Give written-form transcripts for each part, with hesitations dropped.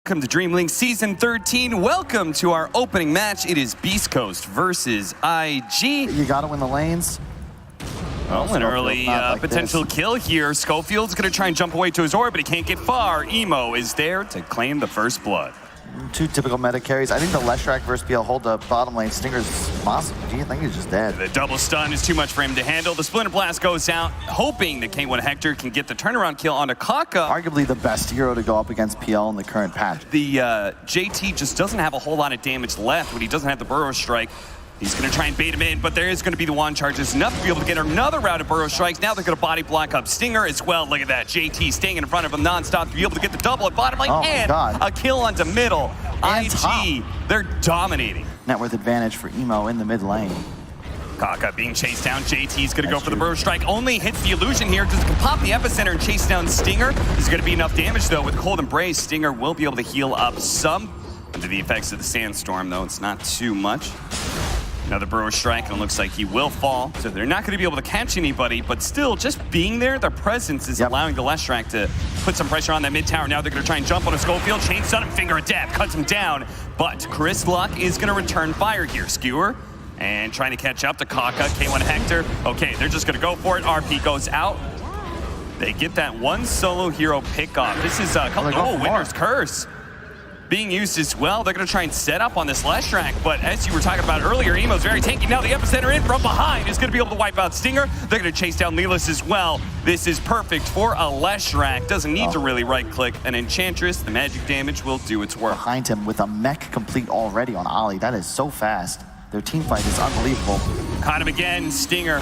Welcome to DreamLeague Season 13. Welcome to our opening match. It is BeastCoast versus IG. You gotta win the lanes. Oh, an early potential kill here. Schofield's gonna try and jump away to his aura, but he can't get far. Emo is there to claim the first blood. Two typical meta carries. I think the Leshrac versus PL hold the bottom lane. Stinger's massive. Do you think he's just dead? The double stun is too much for him to handle. The Splinter Blast goes out, hoping that K1 Hector can get the turnaround kill onto Kaka. Arguably the best hero to go up against PL in the current patch. The JT just doesn't have a whole lot of damage left when he doesn't have the Burrow Strike. He's going to try and bait him in, but there is going to be the wand charges enough to be able to get another round of Burrow Strikes. Now they're going to body block up Stinger as well. Look at that. JT staying in front of him nonstop to be able to get the double at bottom lane and a kill onto middle. And IG, they're dominating. Net worth advantage for Emo in the mid lane. Kaka being chased down. JT's going to go for the Burrow Strike. Only hits the illusion here because it can pop the epicenter and chase down Stinger. There's going to be enough damage, though. With Cold Embrace, Stinger will be able to heal up some. Under the effects of the Sandstorm, though, it's not too much. Another Burrow Strike, and it looks like he will fall. So they're not going to be able to catch anybody, but still, just being there, their presence is allowing the Leshrac to put some pressure on that mid tower. Now they're going to try and jump on a Schofield. Chain Stun him, Finger of Death, cuts him down. But Chris Luck is going to return fire here. Skewer, and trying to catch up to Kaka, K1 Hector. Okay, they're just going to go for it. RP goes out. They get that one solo hero pickoff. This is Winter's Curse being used as well. They're going to try and set up on this Leshrac, but as you were talking about earlier, Emo's very tanky. Now the epicenter in from behind is going to be able to wipe out Stinger. They're going to chase down Lelis as well. This is perfect for a Leshrac. Doesn't need to really right-click an Enchantress. The magic damage will do its work. Behind him with a mech complete already on Ollie. That is so fast. Their team fight is unbelievable. Caught him again. Stinger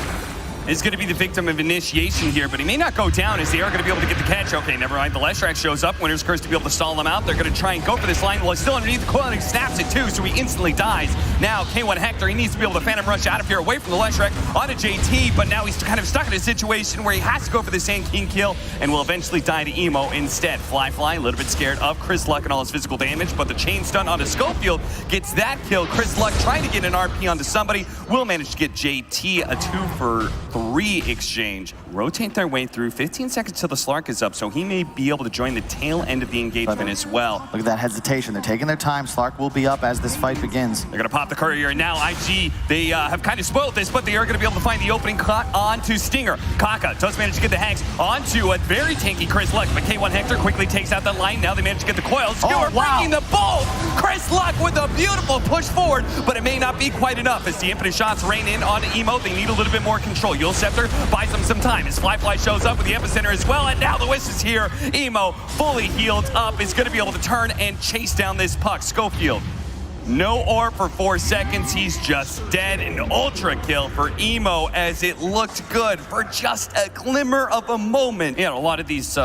is going to be the victim of initiation here, but he may not go down as they are going to be able to get the catch. Okay, never mind. The Leshrac shows up. Winter's Curse to be able to stall him out. They're going to try and go for this line. Well, he's still underneath the coil and he snaps it too, so he instantly dies. Now, K1 Hector, he needs to be able to Phantom Rush out of here away from the Leshrac onto JT, but now he's kind of stuck in a situation where he has to go for the Sand King kill and will eventually die to Emo instead. Fly, a little bit scared of Chris Luck and all his physical damage, but the chain stun onto Schofield gets that kill. Chris Luck trying to get an RP onto somebody, will manage to get JT a 2-for-3 exchange. Rotate their way through. 15 seconds till the Slark is up, so he may be able to join the tail end of the engagement as well. Look at that hesitation. They're taking their time. Slark will be up as this fight begins. They're going to pop the courier, and now IG, they have kind of spoiled this, but they are going to be able to find the opening cut onto Stinger. Kaka does manage to get the hangs onto a very tanky Chris Luck, but K1 Hector quickly takes out that line. Now they manage to get the coil. Skewer breaking the bolt. Chris Luck with a beautiful push forward, but it may not be quite enough as the infinite shots rain in onto Emo. They need a little bit more control. Yule Scepter buys them some time as Fly shows up with the epicenter as well, and now the Wisp is here. Emo, fully healed up, is going to be able to turn and chase down this puck. Schofield, no orb for 4 seconds. He's just dead. An ultra kill for Emo as it looked good for just a glimmer of a moment. Yeah, a lot of these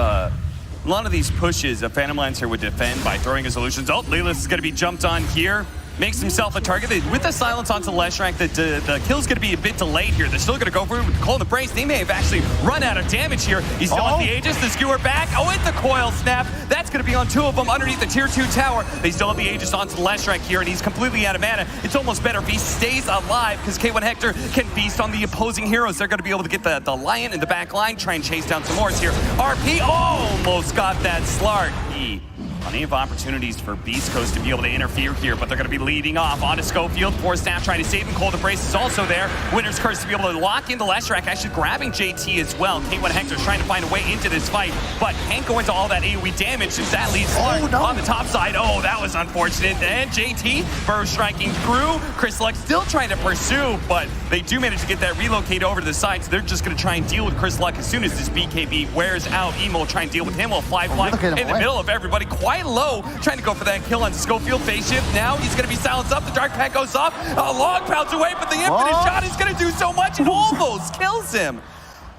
pushes, a Phantom Lancer would defend by throwing his illusions. Oh, Lelis is going to be jumped on here. Makes himself a target. With the silence onto Leshrac, the kill's going to be a bit delayed here. They're still going to go for it with Cold Embrace. They may have actually run out of damage here. He's still on the Aegis. The Skewer back. Oh, it's the coil snap. That's going to be on 2 of them underneath the tier 2 tower. They still have the Aegis onto the Leshrac here, and he's completely out of mana. It's almost better if he stays alive because K1 Hector can feast on the opposing heroes. They're going to be able to get the Lion in the back line, try and chase down some more here. RP almost got that Slark. Plenty of opportunities for BeastCoast to be able to interfere here, but they're going to be leading off onto Schofield. Force Staff trying to save him. Cold Embrace is also there. Winter's Curse to be able to lock into Leshrac, actually grabbing JT as well. K1 Hector's trying to find a way into this fight, but can't go into all that AoE damage as that leaves on the top side. Oh, that was unfortunate. And JT, Burrow striking through. Chris Luck still trying to pursue, but they do manage to get that relocate over to the side, so they're just going to try and deal with Chris Luck as soon as this BKB wears out. Emo will try and deal with him while Fly in the middle of everybody. Quite low, trying to go for that kill on Schofield. Phase shift now, he's going to be silenced up. The Dark Pack goes off. A long pounce away, but the infinite shot is going to do so much. It almost kills him.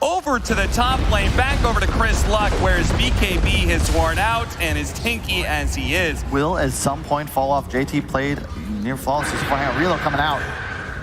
Over to the top lane, back over to Chris Luck, where his BKB has worn out, and as tanky as he is, will at some point fall off. JT played near flawless. He's flying out. Reload coming out.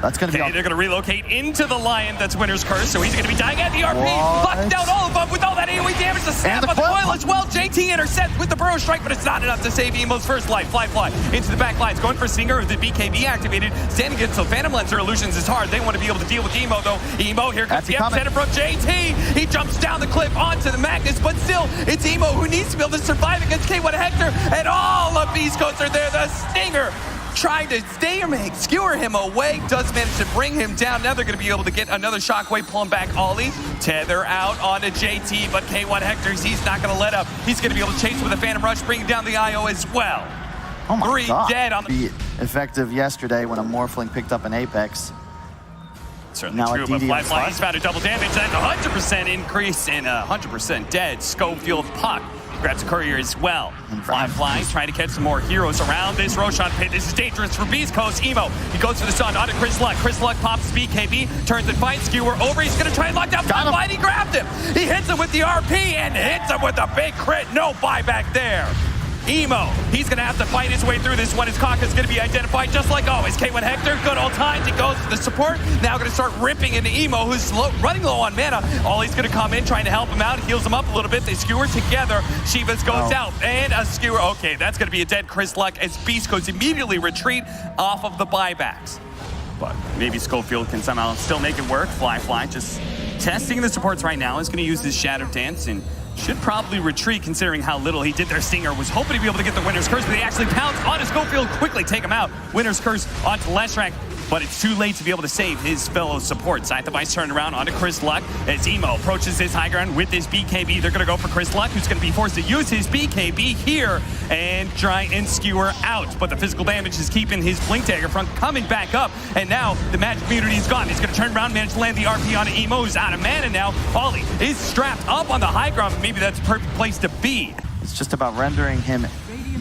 That's going to be... Okay, they're going to relocate into the Lion. That's Winner's Curse, so he's going to be dying at the RP. Locked down all of them with all that AoE damage. The snap on the coil as well. JT intercepts with the Burrow Strike, but it's not enough to save Emo's first life. Fly into the back lines. Going for Stinger with the BKB activated. Standing against the Phantom Lancer illusions is hard. They want to be able to deal with Emo, though. Emo, here comes the epicenter from JT. He jumps down the cliff onto the Magnus, but still, it's Emo who needs to be able to survive against K1 Hector, and all of BeastCoast are there. The Stinger trying to skewer him away, does manage to bring him down. Now they're going to be able to get another shockwave, pulling back Ollie. Tether out onto JT, but K1 Hector, he's not going to let up. He's going to be able to chase with a Phantom Rush, bringing down the IO as well. Oh my 3 God. dead on the... Effective yesterday when a Morphling picked up an Apex. Certainly now true, but Fly, he's found a double damage. That's 100% increase and 100% dead. Schofield Puck grabs a courier as well. Fly trying to catch some more heroes around this Roshan pit. This is dangerous for BeastCoast. Emo, he goes for the stun onto Chris Luck. Chris Luck pops BKB, turns and fights. Skewer over. He's going to try and lock down Fly, and he grabbed him. He hits him with the RP and hits him with a big crit. No buyback there. Emo, he's going to have to fight his way through this one. His Kaka's going to be identified just like always. K1 Hector, good old times. He goes to the support. Now going to start ripping into Emo, who's running low on mana. Ollie's going to come in, trying to help him out. Heals him up a little bit. They skewer together. Shivas goes out. And a skewer. Okay, that's going to be a dead Chris Luck as BeastCoast immediately retreat off of the buybacks. But maybe Schofield can somehow still make it work. Fly just testing the supports right now. Is going to use his Shadow Dance and should probably retreat considering how little he did their Stinger. Was hoping to be able to get the Winner's Curse, but they actually pounce onto Schofield, quickly take him out. Winner's Curse onto Leshrac, but it's too late to be able to save his fellow support. Scythe of Ice turned around onto Chris Luck as Emo approaches his high ground with his BKB. They're going to go for Chris Luck, who's going to be forced to use his BKB here and try and skewer out. But the physical damage is keeping his Blink Dagger from coming back up. And now the magic immunity is gone. He's going to turn around, manage to land the RP onto Emo, who's out of mana now. Ollie is strapped up on the high ground. Maybe that's a perfect place to be. It's just about rendering him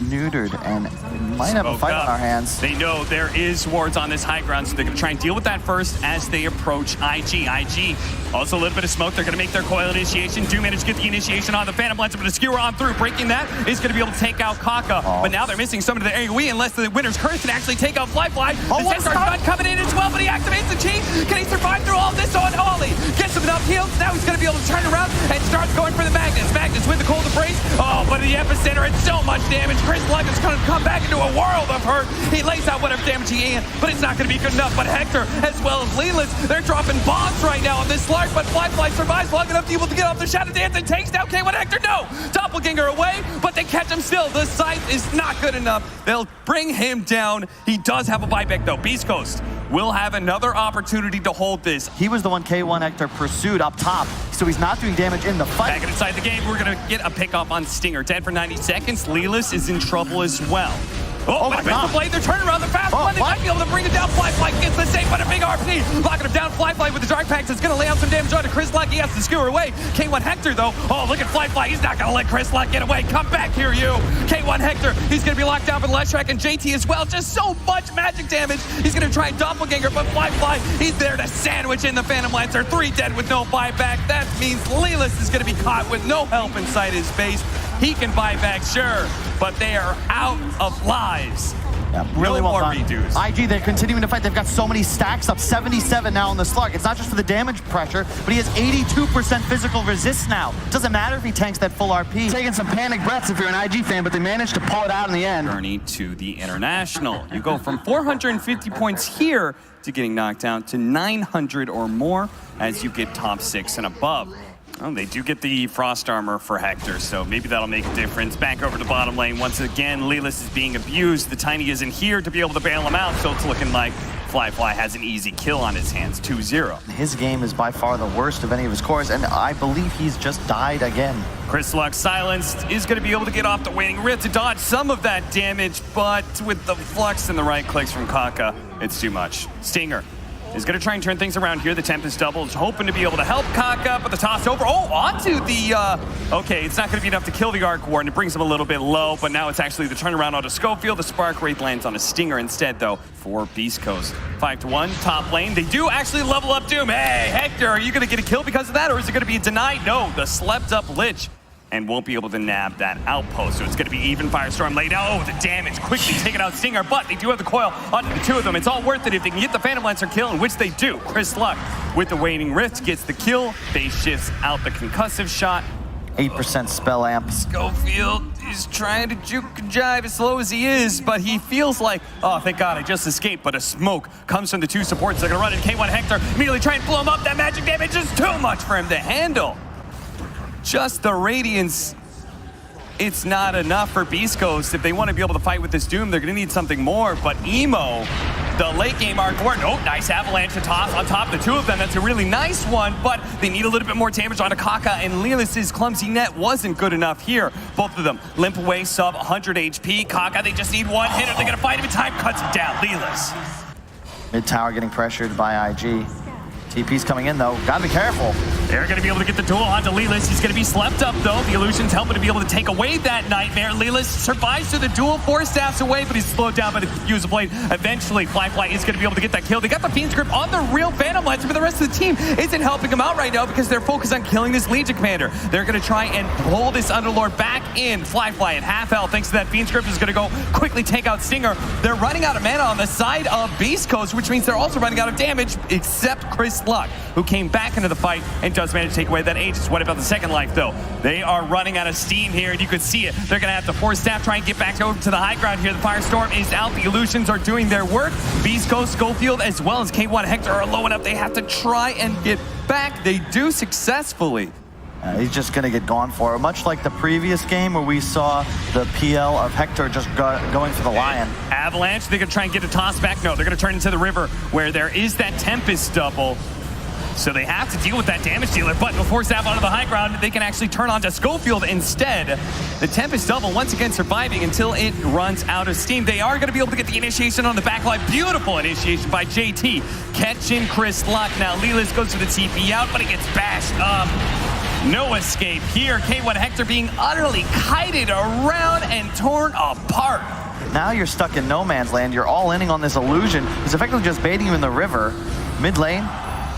neutered, and we might have a fight on our hands. They know there is wards on this high ground, so they're going to try and deal with that first as they approach IG. IG, also a little bit of smoke. They're going to make their coil initiation. Do manage to get the initiation on the Phantom Lancer, but a skewer on through. Breaking that is going to be able to take out Kaka. But now they're missing some of the AoE unless the Winner's Curse can actually take out Fly. The Sensor not coming in as well, but he activates the chain. Can he survive through all this on Ollie? Gets him enough heals. Now he's going to be able to turn around and starts going for the Magnus. Magnus with the cold embrace. Oh, but the epicenter, it's so much damage. Chris Luck is going to come back into a world of hurt. He lays out whatever damage he can, but it's not going to be good enough. But Hector, as well as Leland, they're dropping bombs right now on this Slark, but Fly survives long enough to be able to get off the Shadow Dance and takes down K1 Hector. No! Doppelganger away, but they catch him still. The Scythe is not good enough. They'll bring him down. He does have a buyback, though. BeastCoast will have another opportunity to hold this. He was the one K1 Hector pursued up top, so he's not doing damage in the fight. Back inside the game, we're going to get a pickoff on Stinger. Dead for 90 seconds. Lelis is in trouble as well. Oh my God. Blade, they're turning around the fast one. They might be able to bring it down. Fly gets the save, but a big RP. Locking him down. Fly with the Dark Packs is going to lay out some damage onto Chris Luck. He has to skewer away. K1 Hector, though. Oh, look at Fly. He's not going to let Chris Luck get away. Come back here, you. K1 Hector, he's going to be locked down with Leshrac and JT as well. Just so much magic damage. He's going to try and doppelganger, but Fly, he's there to sandwich in the Phantom Lancer. 3 dead with no buyback. That means Lelis is going to be caught with no help inside his base. He can buy back, sure, but they are out of lives. Yeah, really no well more done. redos. IG, they're continuing to fight. They've got so many stacks up, 77 now on the Slug. It's not just for the damage pressure, but he has 82% physical resist now. Doesn't matter if he tanks that full RP. Taking some panic breaths if you're an IG fan, but they managed to pull it out in the end. Journey to the International. You go from 450 points here to getting knocked out to 900 or more as you get top 6 and above. Oh, they do get the Frost Armor for Hector, so maybe that'll make a difference. Back over to bottom lane. Once again, Lelis is being abused. The Tiny isn't here to be able to bail him out, so it's looking like Fly has an easy kill on his hands, 2-0. His game is by far the worst of any of his cores, and I believe he's just died again. Chris Luck silenced is going to be able to get off the Waning Rift to dodge some of that damage, but with the flux and the right clicks from Kaka, it's too much. Stinger is going to try and turn things around here. The Tempest double is hoping to be able to help Kaka, but the toss over. Oh, onto the... okay, it's not going to be enough to kill the Arc Warden. It brings him a little bit low, but now it's actually the turnaround onto Schofield. The Spark Wraith lands on a Stinger instead, though, for BeastCoast. 5-1, top lane. They do actually level up Doom. Hey, Hector, are you going to get a kill because of that, or is it going to be denied? No, the slept up Lich and won't be able to nab that outpost. So it's going to be even Firestorm laid out. Oh, the damage quickly taking out Stinger, but they do have the coil onto the two of them. It's all worth it if they can get the Phantom Lancer kill, in which they do. Chris Luck with the Waning Rift gets the kill. Phase shifts out the concussive shot. 8% spell amp. Schofield is trying to juke and jive as slow as he is, but he feels like, oh, thank God, I just escaped. But a smoke comes from the two supports. They're going to run into K1 Hector, immediately try and blow him up. That magic damage is too much for him to handle. Just the Radiance. It's not enough for BeastCoast. If they want to be able to fight with this Doom, they're going to need something more. But Emo, the late game hardcore. Oh, nice avalanche to toss on top of the two of them. That's a really nice one, but they need a little bit more damage onto Kaka, and Lelis's clumsy net wasn't good enough here. Both of them limp away, sub 100 HP. Kaka, they just need one hit. Are they going to fight him in time? Cuts him down. Lelis. Mid tower getting pressured by IG. TP's coming in, though. Gotta be careful. They're going to be able to get the duel onto Lelis. He's going to be slept up, though. The illusion's helping to be able to take away that nightmare. Lelis survives through the duel, 4 staffs away, but he's slowed down by the Fuse Blade. Eventually, Fly is going to be able to get that kill. They got the Fiend's Grip on the real Phantom Lancer, but the rest of the team isn't helping him out right now because they're focused on killing this Legion Commander. They're going to try and pull this Underlord back in. Fly at half health, thanks to that Fiend's Grip, is going to go quickly take out Stinger. They're running out of mana on the side of BeastCoast, which means they're also running out of damage, except Chris Luck, who came back into the fight and does manage to take away that Aegis. What about the second life, though? They are running out of steam here, and you can see it. They're going to have to force staff, try and get back over to the high ground here. The Firestorm is out. The illusions are doing their work. BeastCoast, Schofield, as well as K1 Hector are low enough. They have to try and get back. They do successfully. He's just going to get gone for it. Much like the previous game where we saw the PL of Hector just going for the Lion. Avalanche, they're going to try and get a toss back. No, they're going to turn into the river where there is that Tempest double. So they have to deal with that damage dealer, but before Zap onto the high ground, they can actually turn on to Schofield instead. The Tempest double once again surviving until it runs out of steam. They are going to be able to get the initiation on the backline. Beautiful initiation by JT. Catching Chris Luck. Now Lelis goes to the TP out, but he gets bashed up. No escape here. K1 Hector being utterly kited around and torn apart. Now you're stuck in no man's land. You're all inning on this illusion. He's effectively just baiting you in the river. Mid lane.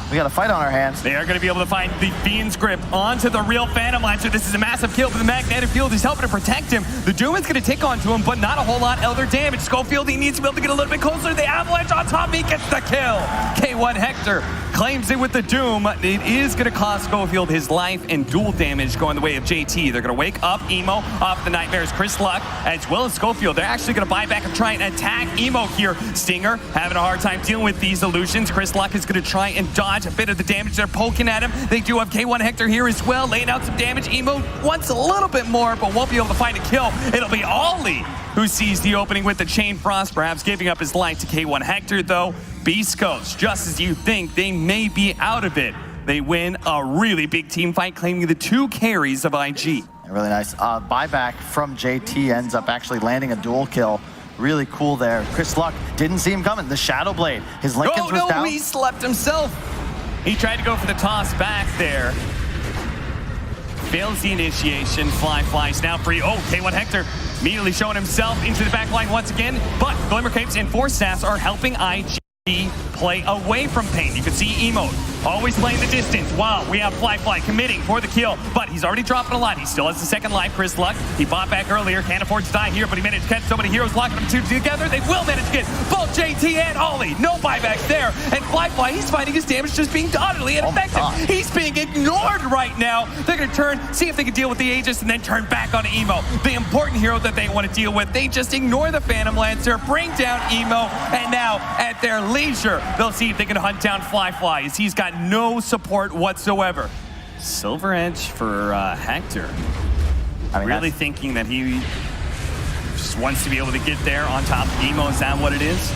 We got a fight on our hands. They are going to be able to find the Fiend's Grip onto the real Phantom Lancer. This is a massive kill for the magnetic field. He's helping to protect him. The Doom is going to take onto him, but not a whole lot other damage. Schofield, he needs to be able to get a little bit closer. The Avalanche on top, he gets the kill. K1 Hector claims it with the Doom. It is going to cost Schofield his life and dual damage going the way of JT. They're going to wake up Emo off the Nightmares. Chris Luck, as well as Schofield. They're actually going to buy back and try and attack Emo here. Stinger having a hard time dealing with these illusions. Chris Luck is going to try and dodge a bit of the damage. They're poking at him. They do have K1 Hector here as well, laying out some damage. Emo wants a little bit more, but won't be able to find a kill. It'll be Ollie who sees the opening with the Chain Frost, perhaps giving up his life to K1 Hector, though. BeastCoast, just as you think, they may be out of it. They win a really big team fight, claiming the 2 carries of IG. Really nice. Buyback from JT ends up actually landing a dual kill. Really cool there. Chris Luck didn't see him coming. The Shadow Blade. His Lincolns was down. He slept himself. He tried to go for the toss back there. Fails the initiation. Flies now free. Oh, K1 Hector immediately showing himself into the back line once again. But Glimmer Capes and 4 staffs are helping IG play away from pain. You can see Emo always playing the distance. Wow, we have Fly committing for the kill, but he's already dropping a lot. He still has the second life. Chris Luck, he bought back earlier, can't afford to die here, but he managed to catch so many heroes locking them 2 together. They will manage to get both JT and Ollie. No buybacks there, and Fly, he's finding his damage just being utterly ineffective. He's being ignored right now. They're going to turn, see if they can deal with the Aegis, and then turn back on Emo. The important hero that they want to deal with. They just ignore the Phantom Lancer, bring down Emo, and now at their leisure, they'll see if they can hunt down Fly as he's got no support whatsoever. Silver Edge for Hector. I mean, really thinking that he just wants to be able to get there on top of Emo. Is that what it is?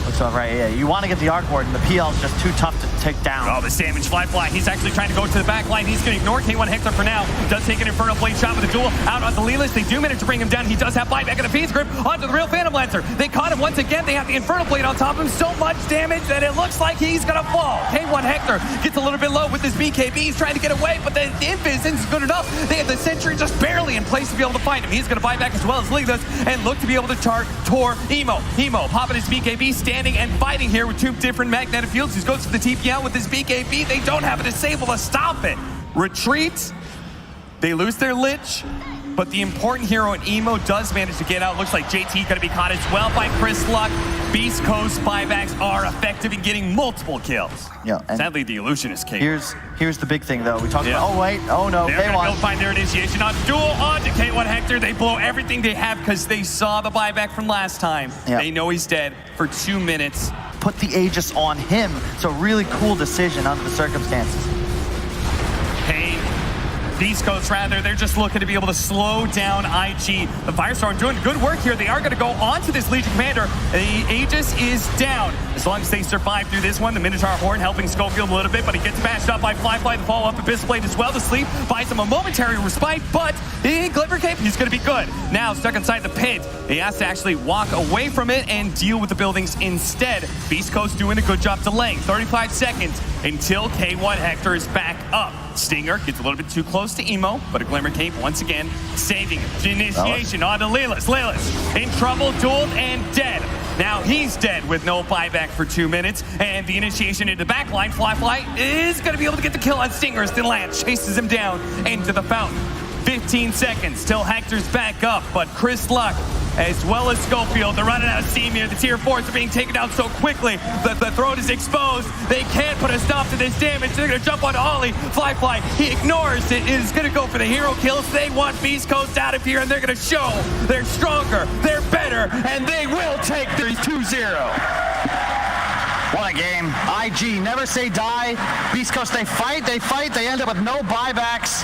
Looks all right, yeah. You want to get the Arc Ward, and the PL is just too tough to take down. Oh, this damage. Fly. He's actually trying to go to the back line. He's going to ignore K1 Hector for now. Does take an Infernal Blade shot with a duel out onto Lelis. They do manage to bring him down. He does have buyback in the Fiend's Grip onto the real Phantom Lancer. They caught him once again. They have the Infernal Blade on top of him. So much damage that it looks like he's going to fall. K1 Hector gets a little bit low with his BKB. He's trying to get away, but the Invis isn't good enough. They have the Sentry just barely in place to be able to find him. He's going to buy back as well as Lelis and look to be able to tor Emo. Emo popping his BKB, standing and fighting here with 2 different magnetic fields. He goes for the TP out with his BKB. They don't have a disable to stop it. Retreat. They lose their Lich, but the important hero in Emo does manage to get out. Looks like JT going to be caught as well by Chris Luck. BeastCoast buybacks are effective in getting multiple kills. Yeah. And sadly, the illusionist came. Here's the big thing, though. We talked about, oh, wait, oh, no, They're going to K1. go find their initiation on duel onto K1 Hector. They blow everything they have because they saw the buyback from last time. Yeah. They know he's dead for 2 minutes. Put the Aegis on him. So really cool decision under the circumstances. Pain. BeastCoast, rather, they're just looking to be able to slow down IG. The Firestorm doing good work here. They are going to go onto this Legion Commander. The Aegis is down. As long as they survive through this one, the Minotaur Horn helping Schofield a little bit, but he gets bashed up by Fly, the follow-up Abyss Blade as well to sleep. Buys him a momentary respite, but Glimmer Cape, he's going to be good. Now, stuck inside the pit, he has to actually walk away from it and deal with the buildings instead. BeastCoast doing a good job delaying. 35 seconds until K1 Hector is back up. Stinger gets a little bit too close to Emo, but a Glimmer Cape once again saving him. Initiation onto Lelis. Lelis in trouble, dueled, and dead. Now he's dead with no buyback for 2 minutes, and the initiation into the back line. Fly is going to be able to get the kill on Stinger as Lance chases him down into the fountain. 15 seconds till Hector's back up, but Chris Luck as well as Schofield, they're running out of steam here. The tier 4s are being taken down so quickly that the throat is exposed. They can't put a stop to this damage. They're going to jump onto Ollie. Fly, he ignores it. Is going to go for the hero kills. They want BeastCoast out of here, and they're going to show they're stronger, they're better, and they will take the 2-0. What a game. IG, never say die. BeastCoast, they fight, they end up with no buybacks.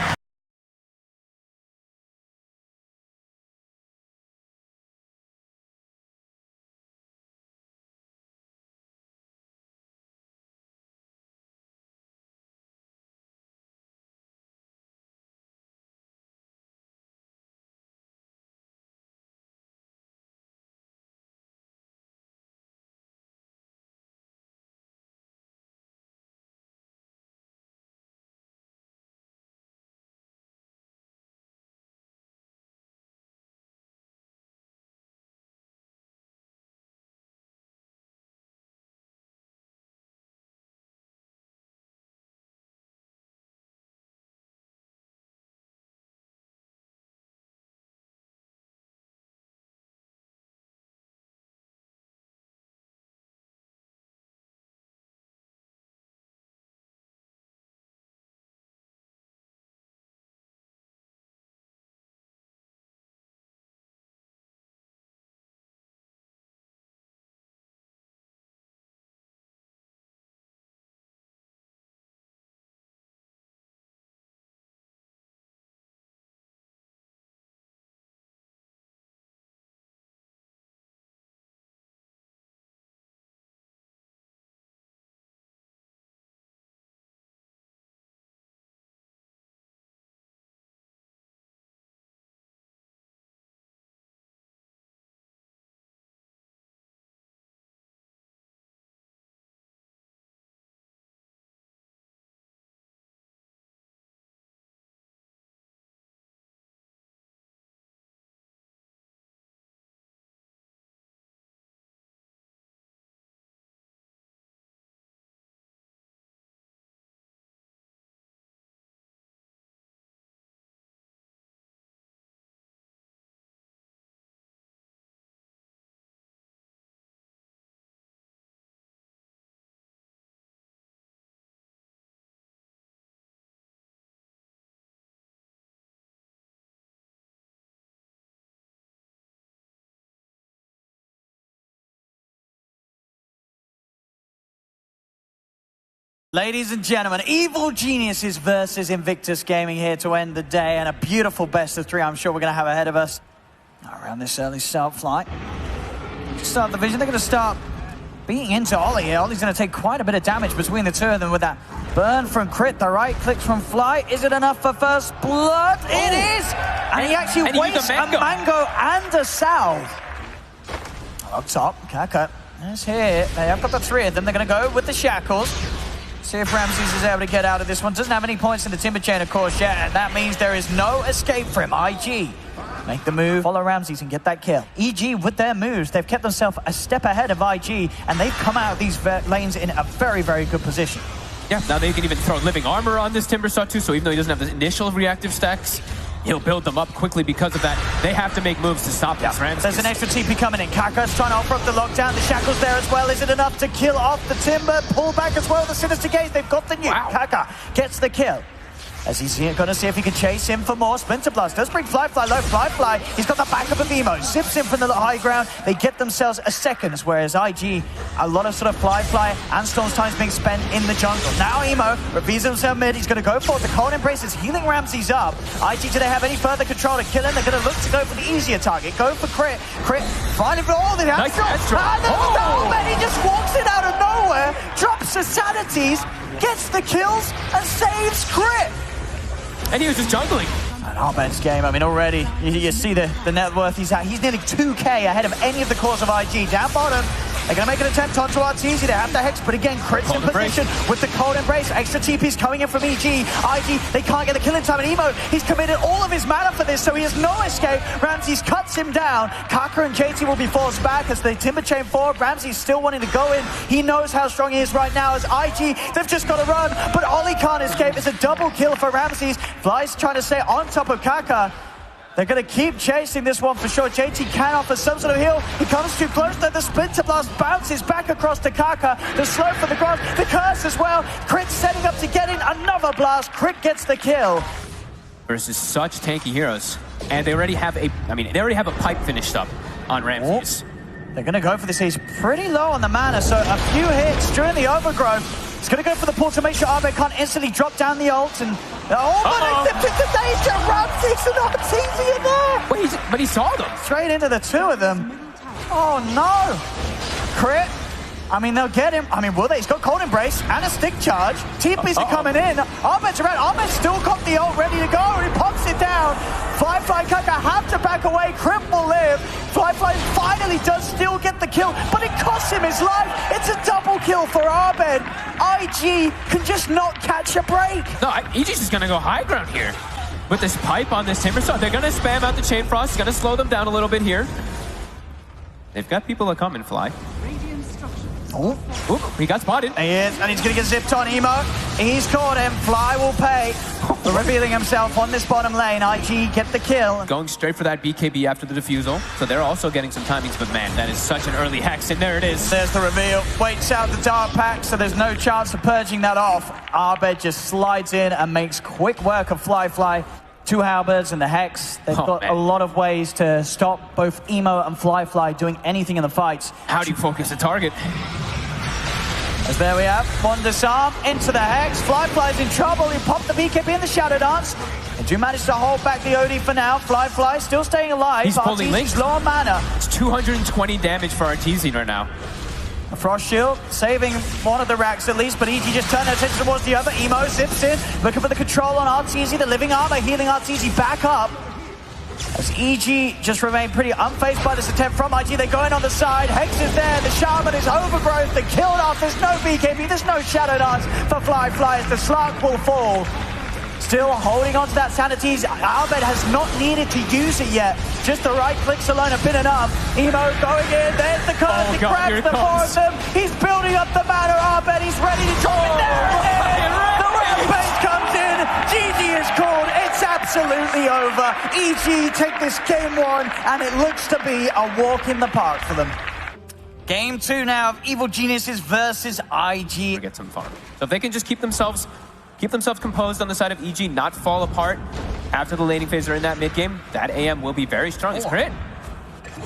Ladies and gentlemen, Evil Geniuses versus Invictus Gaming here to end the day, and a beautiful best of 3 I'm sure we're going to have ahead of us around this early start flight. To start the vision, they're going to start beating into Ollie here. Ollie's going to take quite a bit of damage between the two of them with that burn from Crit, the right clicks from Fly. Is it enough for first blood? Oh. It is! And he actually wastes a mango and a salve. Up top, Kaka is here. They have got the 3 of them. They're going to go with the shackles. See if Ramses is able to get out of this one. Doesn't have any points in the timber chain, of course, yet, and that means there is no escape for him. IG make the move, follow Ramses and get that kill. EG with their moves, they've kept themselves a step ahead of IG, and they've come out of these lanes in a very, very good position. Yeah, now they can even throw living armor on this Timbersaw too, so even though he doesn't have the initial reactive stacks, he'll build them up quickly because of that. They have to make moves to stop this Ramses. There's an extra TP coming in. Kaka's trying to offer up the lockdown. The Shackle's there as well. Is it enough to kill off the Timber? Pull back as well. The Sinister Gaze. They've got the nuke. Wow. Kaka gets the kill. As he's going to see if he can chase him for more. Splinter Blast does bring Fly low. Fly, he's got the backup of Emo. Zips in from the high ground. They get themselves a seconds, whereas IG, a lot of sort of Fly and Storm's time is being spent in the jungle. Now Emo reveals himself mid. He's going to go for it. The Cold Embrace is healing Ramses up. IG, do they have any further control to kill him? They're going to look to go for the easier target. Go for Crit. Finally for all the Nice Astro. And then Snowman, he just walks in out of nowhere, drops the sanities, gets the kills, and saves Crit. And he was just jungling. An Arbed's game, I mean, already, you see the net worth he's at. He's nearly 2K ahead of any of the cores of IG. Down bottom, they're going to make an attempt onto Arteezy. They have the Hex, but again, Crit's in position with the Cold Embrace. Extra TP's coming in from EG. IG, they can't get the kill in time. And Emo, he's committed all of his mana for this, so he has no escape. Ramses cuts him down. Kaka and JT will be forced back as they Timber chain forward. Ramses still wanting to go in. He knows how strong he is right now as IG, they've just got to run, but Ollie can't escape. It's a double kill for Ramses. Fly's trying to stay on top of Kaka. They're going to keep chasing this one for sure. JT can offer some sort of heal. He comes too close, though. The Splinter Blast bounces back across to Kaka. The slow for the grass. The curse as well. Crit setting up to get in another blast. Crit gets the kill. Versus such tanky heroes. And they already have a pipe finished up on Ramses. They're going to go for this. He's pretty low on the mana, so a few hits during the overgrowth. He's going to go for the pull to make sure Arbed can't instantly drop down the ult. And but it's the danger. Ramses and Arteezy in there. Wait, but he saw them. Straight into the two of them. Oh no. Crit. I mean, they'll get him. I mean, will they? He's got Cold Embrace and a stick charge. TPs are coming in. Arbed's around. Arbed's still got the ult ready to go. And he pops it down. Fly Kaka have to back away. Crit will live. Fly finally does still get the kill, but it costs him his life. It's a double kill for Arbed. IG can just not catch a break. No, EG's just going to go high ground here. With this pipe on this Timbersaw, they're going to spam out the Chain Frost. It's going to slow them down a little bit here. They've got people that come and Fly. Oh, he got spotted. He is, and he's going to get zipped on. Emo, he's caught him. Fly will pay for revealing himself on this bottom lane. IG get the kill. Going straight for that BKB after the defusal. So they're also getting some timings, but man, that is such an early Hex, and there it is. There's the reveal. Waits out the Dark Pack, so there's no chance of purging that off. Arbed just slides in and makes quick work of Fly. Two halberds and the Hex. They've got a lot of ways to stop both Emo and Fly doing anything in the fights. How do you focus a target? As there we have, one disarm into the Hex. Fly's in trouble. He popped the BKB in the Shadow Dance. They do manage to hold back the OD for now. Fly still staying alive. He's pulling links. Low on mana. It's 220 damage for Arteezy right now. A Frost Shield saving one of the racks at least, but EG just turned their attention towards the other. Emo zips in, looking for the control on Arteezy. The living armor healing Arteezy back up. As EG just remained pretty unfazed by this attempt from IG. They go in on the side. Hex is there. The Shaman is overgrowth. They're killed off. There's no BKB. There's no Shadow Dance for Fly as the Slark will fall. Still holding on to that sanity. Arbed has not needed to use it yet. Just the right clicks alone have been enough. Emo going in. There's the curse. He grabs the four of them. He's building up the mana. Arbed, he's ready to drop it there. The rampage comes in. GG is called. It's absolutely over. EG take this game one, and it looks to be a walk in the park for them. Game two now of Evil Geniuses versus IG. Get some farm. So if they can just keep themselves composed on the side of EG, not fall apart after the laning phase or in that mid game, that AM will be very strong. It's Crit.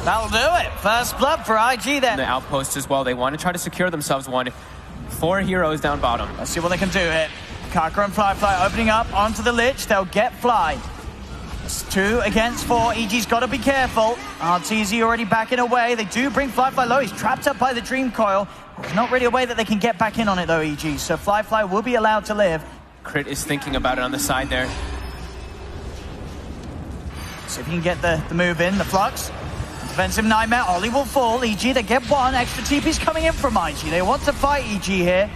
That'll do it. First blood for IG then. The outpost as well. They want to try to secure themselves one. 4 heroes down bottom. Let's see what they can do here. Kaka and Fly opening up onto the Lich. They'll get Fly. It's 2 against 4. EG's got to be careful. Arteezy already backing away. They do bring Fly low. He's trapped up by the Dream Coil. There's not really a way that they can get back in on it though, EG. So Fly will be allowed to live. Crit is thinking about it on the side there. See if you can get the move in, the Flux. Defensive Nightmare, Ollie will fall. EG, they get one. Extra TP's coming in from IG. They want to fight EG here.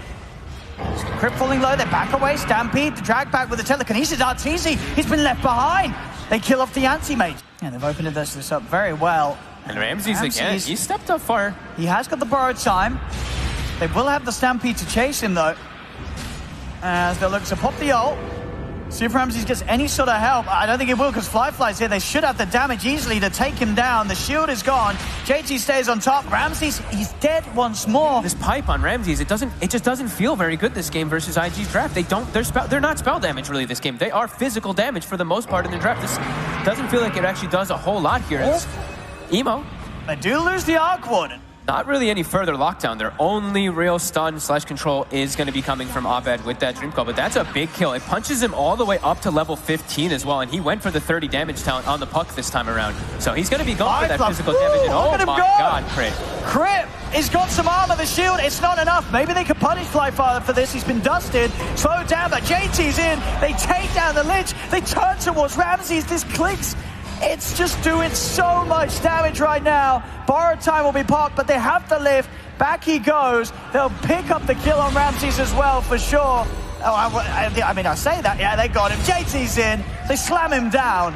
Crit falling low, they back away. Stampede, the drag back with the telekinesis. Arteezy, he's been left behind. They kill off the anti-mage. And they've opened this up very well. And Ramses again, he stepped up far. He has got the borrowed time. They will have the Stampede to chase him though. as they'll look to pop the ult. See if Ramses gets any sort of help. I don't think he will because Flyfly's here. They should have the damage easily to take him down. The shield is gone. JT stays on top. Ramses, he's dead once more. This pipe on Ramses, it just doesn't feel very good this game versus IG's draft. They're not spell damage really this game. They are physical damage for the most part in the draft. This doesn't feel like it actually does a whole lot here. It's Emo. They do lose the Arc Warden. Not really any further lockdown. Their only real stun/control is going to be coming from Abed with that Dream Call, but that's a big kill. It punches him all the way up to level 15 as well, and he went for the 30 damage talent on the puck this time around. So he's going to be going for that physical damage. And oh my god, Crit. Crit has got some armor. The shield, it's not enough. Maybe they could punish Flyfire for this. He's been dusted. Slowed down, but JT's in. They take down the Lich. They turn towards Ramses. This clicks. It's just doing so much damage right now. Borrowed time will be popped, but they have the lift. Back he goes. They'll pick up the kill on Ramses as well, for sure. Oh, I mean, I say that. Yeah, they got him. JT's in. They slam him down.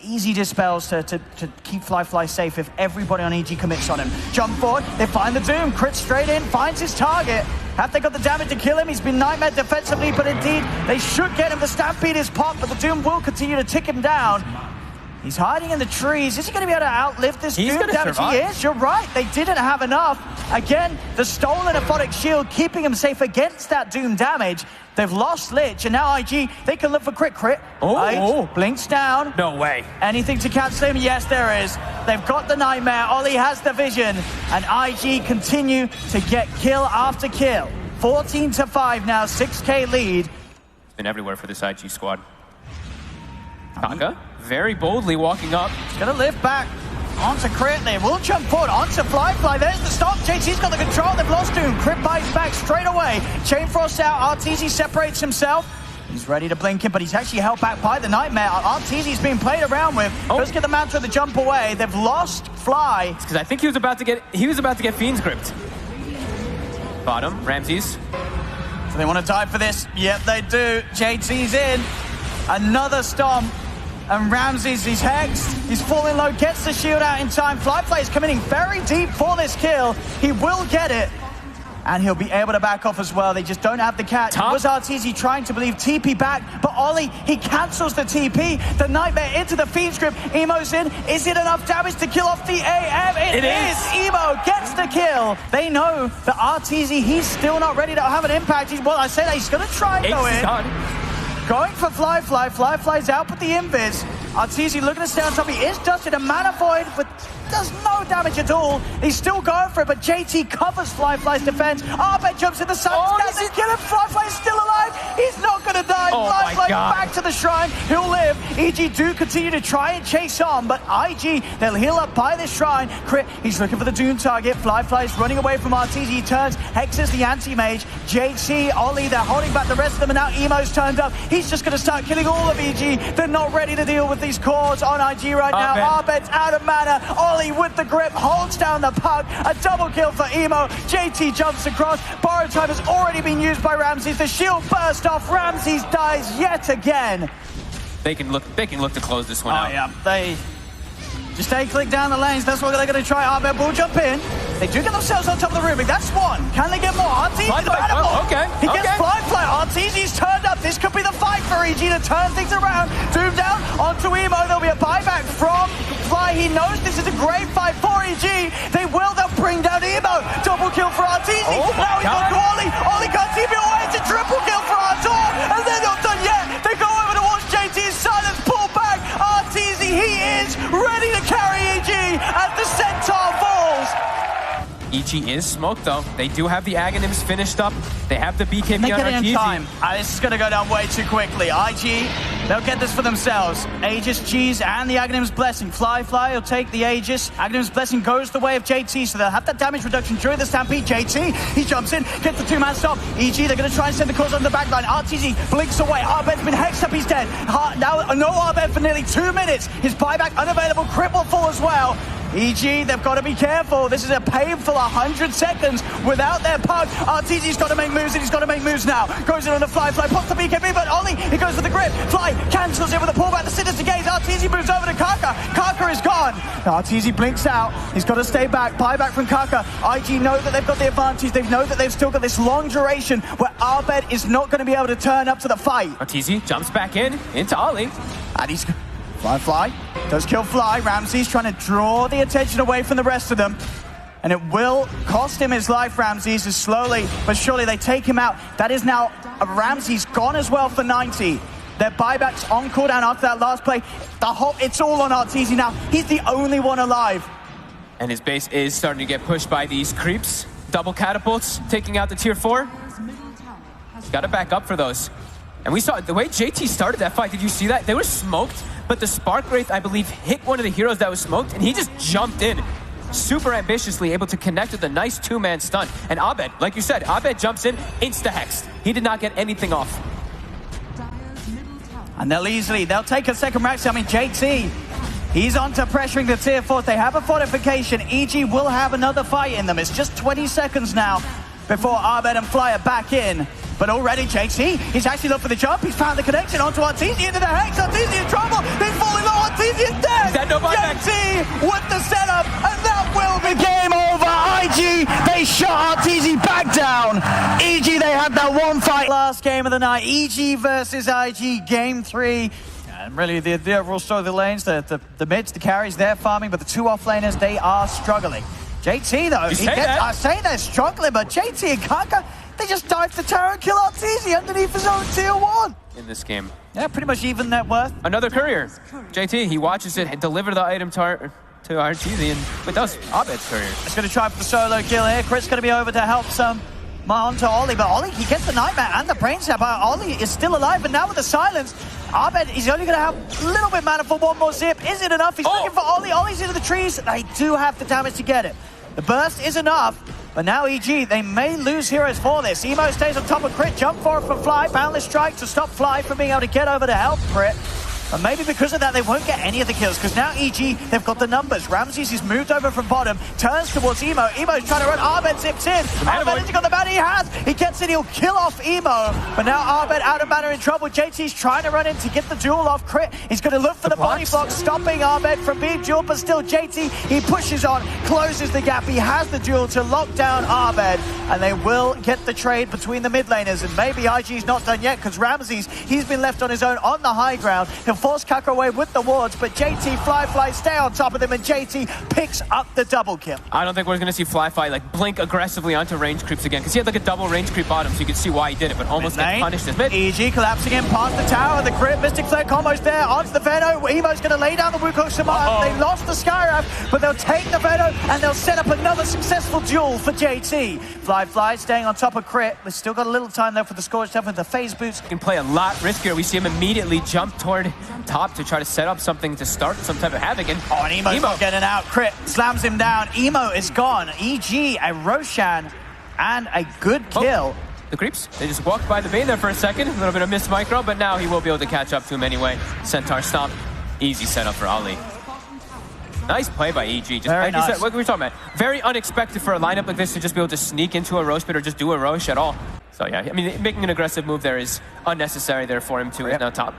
Easy dispels to keep Flyfly safe if everybody on EG commits on him. Jump forward. They find the Doom. Crit straight in. Finds his target. Have they got the damage to kill him? He's been nightmare defensively, but indeed, they should get him. The Stampede is popped, but the Doom will continue to tick him down. He's hiding in the trees. Is he going to be able to outlive this Doom damage? He is. You're right. They didn't have enough. Again, the stolen Aphotic Shield keeping him safe against that Doom damage. They've lost Lich, and now IG, they can look for Crit. Oh. Blinks down. No way. Anything to cancel him? Yes, there is. They've got the Nightmare. Ollie has the Vision, and IG continue to get kill after kill. 14-5 now, 6K lead. It's been everywhere for this IG squad. Taka very boldly walking up. He's going to lift back onto Crit. They will jump forward onto Flyfly. There's the stop. JT's got the control. They've lost Doom. Crit bites back straight away. Chain Frost out. Arteezy separates himself. He's ready to blink him, but he's actually held back by the Nightmare. Arteezy's being played around with. Let's get the Mantra to jump away. They've lost Fly. Because I think he was about to get Fiend's gripped. Bottom, Ramses. So they want to dive for this. Yep, they do. JT's in. Another stomp. And Ramses, he's hexed. He's falling low, gets the shield out in time. Flyfly is coming in very deep for this kill. He will get it. And he'll be able to back off as well. They just don't have the catch. It was Arteezy trying to believe TP back, but Ollie, he cancels the TP. The Nightmare into the Fiend Script. Emo's in. Is it enough damage to kill off the AM? It is. Emo gets the kill. They know that Arteezy, he's still not ready to have an impact. Well, I say that he's going to try and go in. Going for Flyfly. Flyfly's out with the invis. Arteezy looking to stay on top. He is dusted. A Mana Void, but does no damage at all. He's still going for it, but JT covers Flyfly's defense. Arbet jumps in the sun. Doesn't kill him. Flyfly is still alive. He's not going to die. Flyfly back to the shrine. He'll live. EG do continue to try and chase on, but IG, they'll heal up by the shrine. Crit, he's looking for the Doom target. Flyfly's running away from Arteezy. He turns, hexes the anti-mage. JT, Ollie, they're holding back the rest of them, and now Emo's turned up. He's just going to start killing all of EG. They're not ready to deal with these cores on IG right now. Arbet's out of mana. Ollie with the grip holds down the puck. A double kill for Emo. JT jumps across. Borrowed time has already been used by Ramses. The shield burst off. Ramses dies yet again. They can look to close this one out. Yeah, they just stay click down the lanes. That's what they're going to try. Arbet will jump in. They do get themselves on top of the Rubik. That's one. Can they get more? Arteezy's He gets Flyfly. Arteezy's turned up. This could be the fight for EG to turn things around. Doom down onto Emo. There'll be a buyback from Fly. He knows this is a great fight for EG. They'll bring down Emo. Double kill for Arteezy. Now he's on to Ollie. Ollie can't keep it away. It's a triple kill for Artur. And they're not done yet. They go over towards JT's silence. Pull back. Arteezy, he is ready to carry EG as the Centaur falls. EG is smoked though. They do have the Aghanims finished up. They have the BKB on Arteezy. In time. This is going to go down way too quickly. IG, they'll get this for themselves. Aegis, Cheese, and the Aghanims Blessing. Flyfly will take the Aegis. Aghanims Blessing goes the way of JT, so they'll have that damage reduction during the Stampede. JT, he jumps in, gets the two-man stop. EG, they're going to try and send the cause on the back line. Arteezy blinks away. Arbet's been hexed up, he's dead. Now, no Arbet for nearly 2 minutes. His buyback unavailable. Crit will fall as well. EG, they've got to be careful. This is a painful 100 seconds without their puck. Arteezy's got to make moves, and he's got to make moves now. Goes in on the Flyfly, pops the BKB, but Ollie, he goes for the grip. grip. Fly cancels it with a pullback. The Sinister Gaze. Arteezy moves over to Kaka. Kaka is gone. Arteezy blinks out. He's got to stay back. Buyback from Kaka. IG know that they've got the advantage. They know that they've still got this long duration where Abed is not going to be able to turn up to the fight. Arteezy jumps back into Ollie. And he's... Fly does kill Fly. Ramsey's trying to draw the attention away from the rest of them. And it will cost him his life, Ramses, as slowly but surely they take him out. That is now... Ramsey's gone as well for 90. Their buybacks on cooldown after that last play. It's all on Arteezy now. He's the only one alive. And his base is starting to get pushed by these creeps. Double catapults, taking out the tier 4. Got to back up for those. And we saw the way JT started that fight. Did you see that? They were smoked, but the Spark Wraith, I believe, hit one of the heroes that was smoked, and he just jumped in. Super ambitiously, able to connect with a nice two-man stun. And Abed, like you said, Abed jumps in, insta-hexed. He did not get anything off. And they'll take a second rack. I mean, JT, he's on to pressuring the tier 4. They have a fortification. EG will have another fight in them. It's just 20 seconds now before Abed and Fly are back in. But already JT, he's actually looked for the jump. He's found the connection onto Arteezy into the hex. Arteezy in trouble. He's falling low. Arteezy is dead. Is that no buyback? JT with the setup, and that will be game over. IG, they shot Arteezy back down. EG, they had that one fight. Last game of the night, EG versus IG, game 3. And really, the overall story of the lanes, the mids, the carries, they're farming, but the two off-laners, they are struggling. JT, though, I say they're struggling, but JT and Kaka, they just dive to tower and kill Arteezy underneath his own tier 1. In this game. Yeah, pretty much even net worth. Another courier. JT, he watches it and deliver the item to Arteezy, and with us, Abed's courier. He's going to try for the solo kill here. Crit's going to be over to help some onto Ollie, but Ollie, he gets the Nightmare and the Brain Snap. Ollie is still alive, but now with the silence, Abed, he's only going to have a little bit mana for one more zip. Is it enough? He's looking for Ollie. Ollie's into the trees. They do have the damage to get it. The burst is enough, but now EG, they may lose heroes for this. Emo stays on top of Crit, jump forward from Fly, Boundless Strike to stop Fly from being able to get over to help Crit. And maybe because of that, they won't get any of the kills, because now EG, they've got the numbers. Ramses is moved over from bottom, turns towards Emo. Emo's trying to run, Abed zips in. Abed, has he got the mana? He has. He gets it, he'll kill off Emo. But now Abed out of mana in trouble. JT's trying to run in to get the duel off Crit. He's going to look for the body block, stopping Abed from being dueled, but still JT, he pushes on, closes the gap. He has the duel to lock down Abed, and they will get the trade between the mid laners. And maybe IG's not done yet, because Ramses, he's been left on his own on the high ground. He'll force Kaka away with the wards, but JT, Fly stay on top of them, and JT picks up the double kill. I don't think we're going to see Fly like blink aggressively onto range creeps again, because he had like a double range creep bottom, so you can see why he did it, but almost gets punished as mid. EG collapsing in past the tower, the crit, Mystic Flare combo's there, onto the Venom. Emo's going to lay down the Wukong Shimon. They lost the Skywrath, but they'll take the Venom, and they'll set up another successful duel for JT. Fly staying on top of Crit. We've still got a little time though for the Scorched Earth with the phase boots. Can play a lot riskier. We see him immediately jump toward top to try to set up something to start some type of havoc. And Emo's not getting out. Crit slams him down. Emo is gone. EG, a Roshan, and a good kill. The creeps, they just walked by the Bane there for a second. A little bit of missed micro, but now he will be able to catch up to him anyway. Centaur stomp. Easy setup for Ali. Nice play by EG. Just Very like nice. you said, what were we talking about? Very unexpected for a lineup like this to just be able to sneak into a Roche pit or just do a Roche at all. So yeah, I mean, making an aggressive move there is unnecessary there for him to is now top.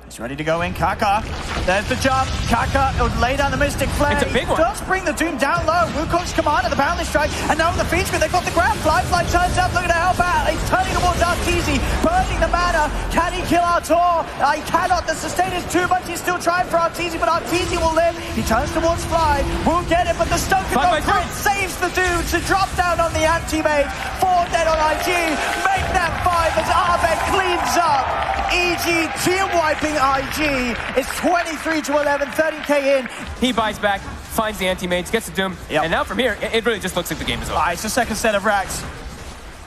He's ready to go in. Kaka, there's the jump. Kaka will lay down the Mystic Flare. It's a big one. Does bring the Doom down low. Wukong's command of the Boundless Strike. And now with the feed screen, they've got the grab. Fly turns up, looking to help out. He's turning towards Arteezy, burning the mana. Can he kill Artur? He cannot. The sustain is too much. He's still trying for Arteezy, but Arteezy will live. He turns towards Fly. Will get it, but the Stone can go through. Saves the Doom to drop down on the anti-mage. 4 dead on IG. Make that 5 as Abed cleans up. EG team wiping IG. It's 23-11, 30k in. He buys back, finds the anti-mates, gets the Doom, and now from here, it really just looks like the game is over. It's the second set of racks.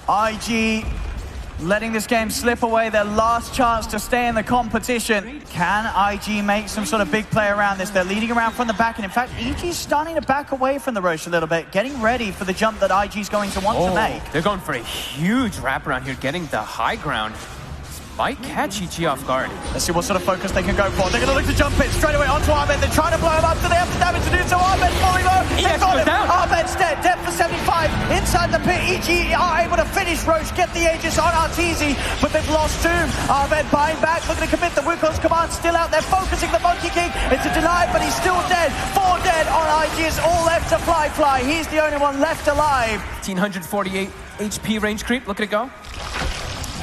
IG letting this game slip away, their last chance to stay in the competition. Can IG make some sort of big play around this? They're leading around from the back, and in fact, EG's starting to back away from the Roche a little bit, getting ready for the jump that IG's going to want to make. They're going for a huge wraparound here, getting the high ground. might catch EG off guard. Let's see what sort of focus they can go for. They're going to look to jump it straight away onto Ahmed. They're trying to blow him up. Do they have the damage to do so? Ahmed fully low. They've got him. Ahmed's dead. Dead for 75. Inside the pit, EG are able to finish Roche, get the Aegis on Arteezy, but they've lost Tomb. Ahmed buying back, looking to commit. The Wukong's command still out there, focusing the Monkey King. It's a deny, but he's still dead. 4 dead on IG. It's all left to Fly. He's the only one left alive. 1,548 HP range creep. Look at it go.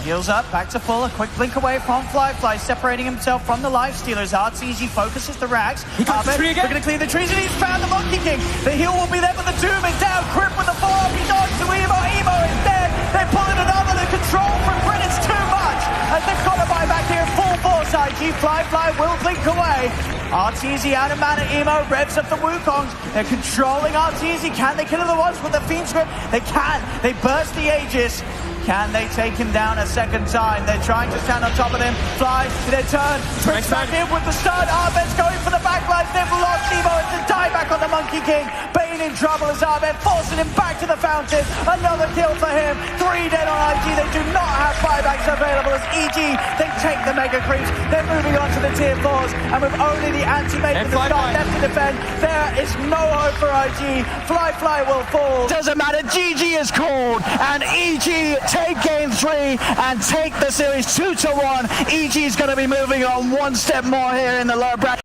Heals up, back to full, a quick blink away from Fly, separating himself from the Lifestealers. Arteezy focuses the rags. He got the tree again. We're going to clear the trees, and he's found the Monkey King. The heal will be there, but the Doom is down. Crip with the forearm, he's on to Emo. Emo is dead. They're pulling another. The control from Brit is too much. As they've got to buy back here in full force. IG Fly will blink away. Arteezy out of mana. Emo revs up the Wukongs. They're controlling Arteezy. Can they kill him the once with the Fiend's Grip? They can. They burst the Aegis. Can they take him down a second time? They're trying to stand on top of him. Fly to their turn. Brings back in with the stun. Ahmed's going for the backline. They've lost Emo. It's a die back on the Monkey King. Bane in trouble as Ahmed forcing him back to the fountain. Another kill for him. 3 dead on IG. They do not have buybacks available as EG. They take the Mega Creeps. They're moving on to the tier 4s. And with only the anti-mate and the start left to defend, there is no hope for IG. Fly will fall. Doesn't matter. GG is called, and EG take game 3 and take the series 2-1. EG is going to be moving on 1 step more here in the lower bracket.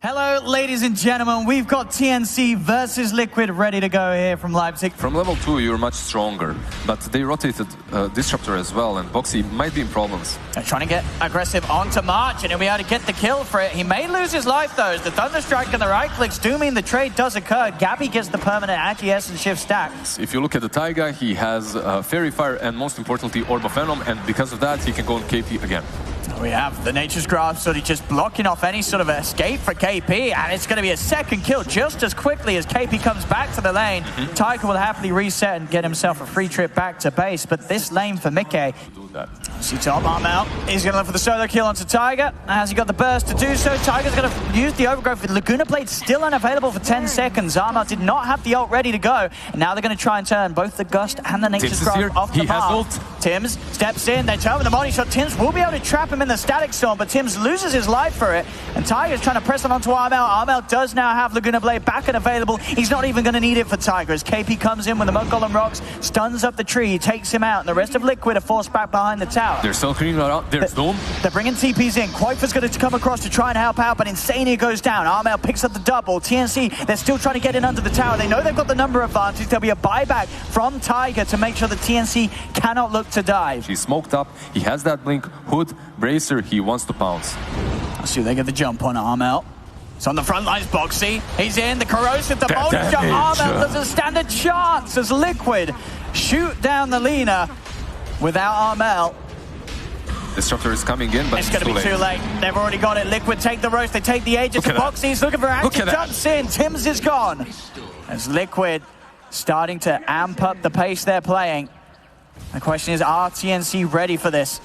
Hello, ladies and gentlemen. We've got TNC versus Liquid ready to go here from Leipzig. From level 2, you're much stronger, but they rotated Disruptor as well, and Bo3 might be in problems. They're trying to get aggressive onto March, and he'll be able to get the kill for it. He may lose his life, though, as the Thunderstrike and the right clicks do mean the trade does occur. Gabby gets the permanent anti-essence shift stack. If you look at the Taiga, he has Fairy Fire and, most importantly, Orb of Venom, and because of that, he can go on KP again. We have the Nature's Grasp sort of just blocking off any sort of escape for KP, and it's going to be a second kill just as quickly as KP comes back to the lane. Tiger will happily reset and get himself a free trip back to base, but this lane for Mickey. See top arm out. He's going to look for the solo kill onto Tiger. Has he got the burst to do so? Tiger's going to use the overgrowth with Laguna Blade still unavailable for 10 seconds. Armor did not have the ult ready to go. And now they're going to try and turn both the Gust and the Nature's Grasp off the mark. Tims steps in. They turn with the Molly shot. Tims will be able to trap him in the Static Storm, but Tims loses his life for it. And Tiger's trying to press it onto Armel. Armel does now have Laguna Blade back and available. He's not even going to need it for Tiger as KP comes in with the Mud Golem Rocks, stuns up the tree, takes him out, and the rest of Liquid are forced back behind the tower. They're still cleaning around. There's Doom. They're bringing TPs in. Quaifa's going to come across to try and help out, but Insania goes down. Armel picks up the double. TNC, they're still trying to get in under the tower. They know they've got the number advantage. There'll be a buyback from Tiger to make sure that TNC cannot look to dive. He's smoked up. He has that blink. Hood, Bracer, he wants to pounce. Let's see if they get the jump on Armel. It's on the front lines, Boxy. He's in. The Corrosive, the bonus jump. Armel doesn't stand a chance as Liquid shoot down the Lina without Armel. Disruptor is coming in, but it's going to be too late. They've already got it. Liquid take the roast. They take the Aegis. The Boxy's looking for action. Jumps in. Tims is gone. As Liquid starting to amp up the pace they're playing. The question is, are TNC ready for this?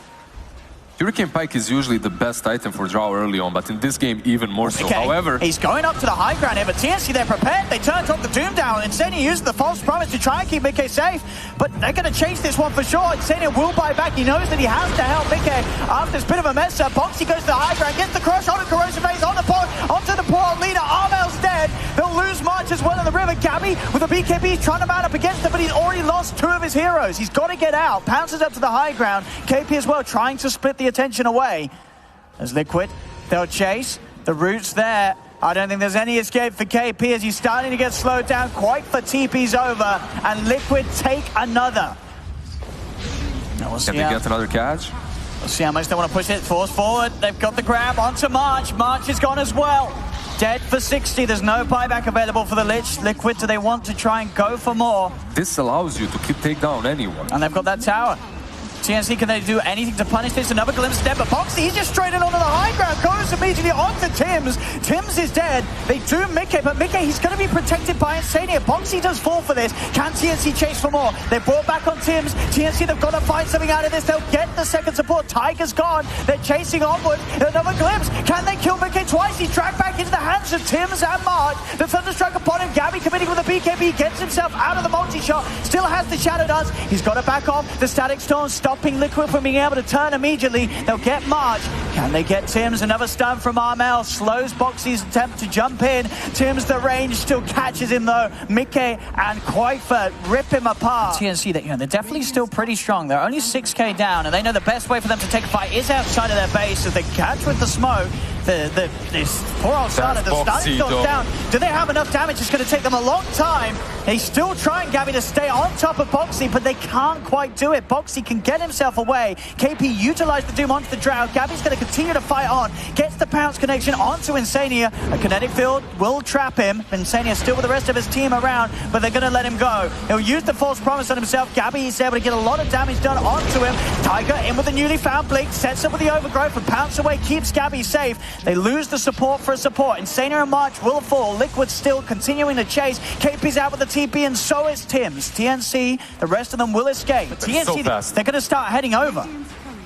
Hurricane Pike is usually the best item for draw early on, but in this game even more so. Okay. However, he's going up to the high ground here, but TNC, they're prepared. They turn top the Doom down. Insania uses the false promise to try and keep Mickey safe, but they're going to chase this one for sure. Insania will buy back. He knows that he has to help Mickey after this bit of a mess up. Boxy goes to the high ground, gets the crush on the Corrosive Phase on the pot, onto the poor Lina. Armel's dead. They'll lose March as well in the river. Gabby with the BKB trying to mount up against him, but he's already lost 2 of his heroes. He's got to get out. Pounces up to the high ground. KP as well trying to split the attention away. As Liquid, they'll chase. The route's there. I don't think there's any escape for KP as he's starting to get slowed down. Quite for TP's over, and Liquid take another. Now we'll see can they get another catch? We'll see how much they want to push it. Force forward. They've got the grab onto March. March is gone as well. Dead for 60. There's no buyback available for the Lich. Liquid, do they want to try and go for more? This allows you to take down anyone. And they've got that tower. TNC, can they do anything to punish this? Another glimpse step, but Boxy, he's just straight in onto the high ground, goes goes immediately onto Tims. Tims is dead. They do Mickey, but Mickey, he's going to be protected by Insania. Boxy does fall for this. Can TNC chase for more? They're brought back on Tims. TNC, they've got to find something out of this. They'll get the second support. Tiger's gone. They're chasing onwards. Another glimpse. Can they kill Mickey twice? He's dragged back into the hands of Tims and March. The Thunderstruck upon him. Gabby committing with a BKB. Gets himself out of the multi-shot. Still has the Shadow Dance. He's got to back off. The Static Storm stopping Liquid from being able to turn immediately. They'll get March. Can they get Tims? Another stun from Armel. Slows Boxy's attempt to jump in. Tims, the range still catches him though. Mickey and Quaitford rip him apart. TNC, they're definitely still pretty strong. They're only 6k down, and they know the best way for them to take a fight is outside of their base. So they catch with the smoke. This poor old starter, the Static Storm's down. Do they have enough damage? It's going to take them a long time. They still trying, Gabby, to stay on top of Boxy, but they can't quite do it. Boxy can get himself away. KP utilized the Doom onto the Drow. Gabby's going to continue to fight on. Gets the pounce connection onto Insania. A kinetic field will trap him. Insania still with the rest of his team around, but they're going to let him go. He'll use the false promise on himself. Gabby is able to get a lot of damage done onto him. Tiger in with the newly found blink, sets up with the overgrowth and pounce away, keeps Gabby safe. They lose the support for a support. Insania and March will fall. Liquid still continuing to chase. KP's out with the TP, and so is Tims. TNC, the rest of them will escape. But TNC, they're going to start heading over.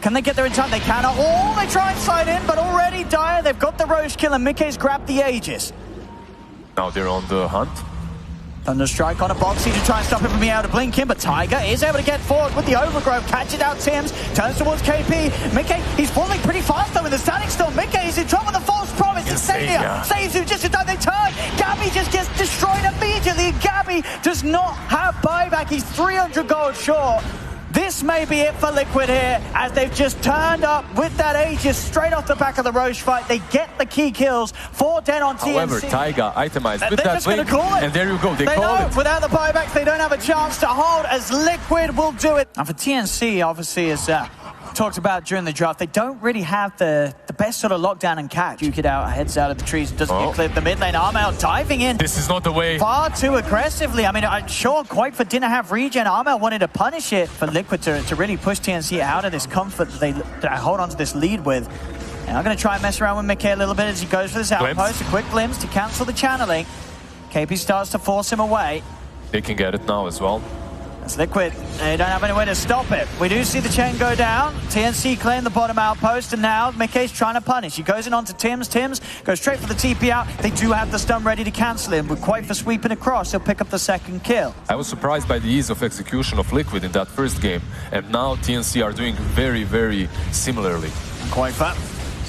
Can they get there in time? They cannot. Oh, they try and slide in, but already Dire, they've got the Roche kill, and Mickey's grabbed the Aegis. Now they're on the hunt. Thunderstrike on a Boxy to try and stop him from being able to blink him, but Tiger is able to get forward with the overgrowth, catches out Tims, turns towards KP. Mickey, he's falling pretty fast though in the Static Storm. Mickey is in trouble with the false promise. Insania saves him just in time. They turn. Gabby just gets destroyed immediately. Gabby does not have buyback. He's 300 gold short. This may be it for Liquid here, as they've just turned up with that Aegis straight off the back of the Roche fight. They get the key kills, 4 dead on TNC. However, Taiga itemized with They're that just gonna call it. and there you go, they know call it. Without the buybacks, they don't have a chance to hold, as Liquid will do it. And for TNC, obviously, as talked about during the draft, they don't really have the best sort of lockdown and catch. Duke it out, heads out of the trees, doesn't get cleared. The mid lane, Armel diving in. This is not the way. Far too aggressively. I mean, I'm sure Quaitford didn't have regen. Armel wanted to punish it for Liquid to really push TNC out of this comfort that they hold on to this lead with. And I'm going to try and mess around with Mickey a little bit as he goes for this outpost. A quick glimpse to cancel the channeling. KP starts to force him away. They can get it now as well. That's Liquid. They don't have any way to stop it. We do see the chain go down. TNC claim the bottom outpost, and now Mickey's trying to punish. He goes in onto Tims. Tims goes straight for the TP out. They do have the stun ready to cancel him. With Quaitford sweeping across, he'll pick up the second kill. I was surprised by the ease of execution of Liquid in that first game, and now TNC are doing very, very similarly. Quaitford.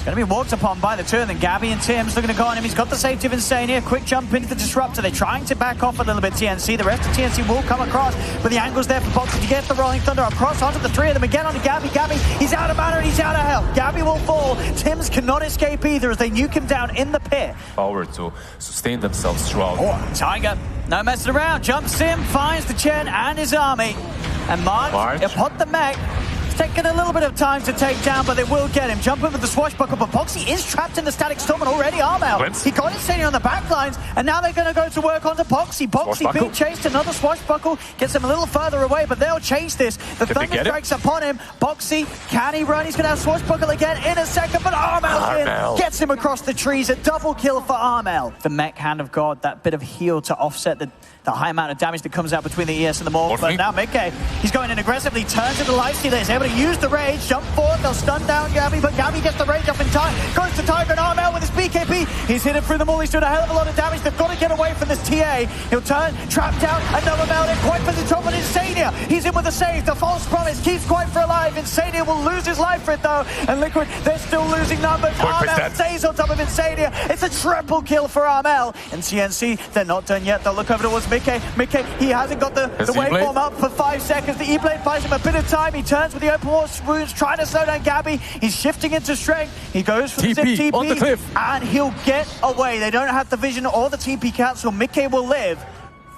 Going to be walked upon by the two, and then Gabby and Tims looking to go on him. He's got the safety of Insania. Quick jump into the Disruptor. They're trying to back off a little bit, TNC. The rest of TNC will come across, but the angle's there for Boxy to get the Rolling Thunder across onto the three of them. Again onto Gabby. Gabby, he's out of mana and he's out of health. Gabby will fall. Tims cannot escape either as they nuke him down in the pit. Power to sustain themselves throughout. Tiger, no messing around. Jumps in, finds the Chen and his army. And March upon the mech. Taking a little bit of time to take down, but they will get him. Jump in with the swashbuckle, but Boxy is trapped in the Static Storm and already Armel. He got Insania on the back lines, and now they're going to go to work onto Boxy. Boxy being chased, another swashbuckle, gets him a little further away, but they'll chase this. The Thunder strikes upon him. Boxy, can he run? He's going to have swashbuckle again in a second, but Armel's in. Gets him across the trees. A double kill for Armel. The mech Hand of God, that bit of heal to offset the high amount of damage that comes out between the ES and the Morph. But now Mickey, he's going in aggressively, turns into Lifestealer, is able to use the rage, jump forward, they'll stun down Gabby, but Gabby gets the rage up in time, goes to Tiger and Armel with his BKB, he's hit it through them all, he's doing a hell of a lot of damage, they've got to get away from this TA, he'll turn, trap down, another melted, Quaitford's in trouble, Insania, he's in with the save, the false promise keeps Quaitford alive, Insania will lose his life for it though, and Liquid, they're still losing numbers, Armel stays on top of Insania, it's a triple kill for Armel, and TNC, they're not done yet, they'll look over towards Mickey, he hasn't got the waveform up for 5 seconds. The E-Blade buys him a bit of time. He turns with the open war wounds, trying to slow down Gabby. He's shifting into strength. He goes for the zip TP on the cliff, and he'll get away. They don't have the vision or the TP cancel. Mickey will live.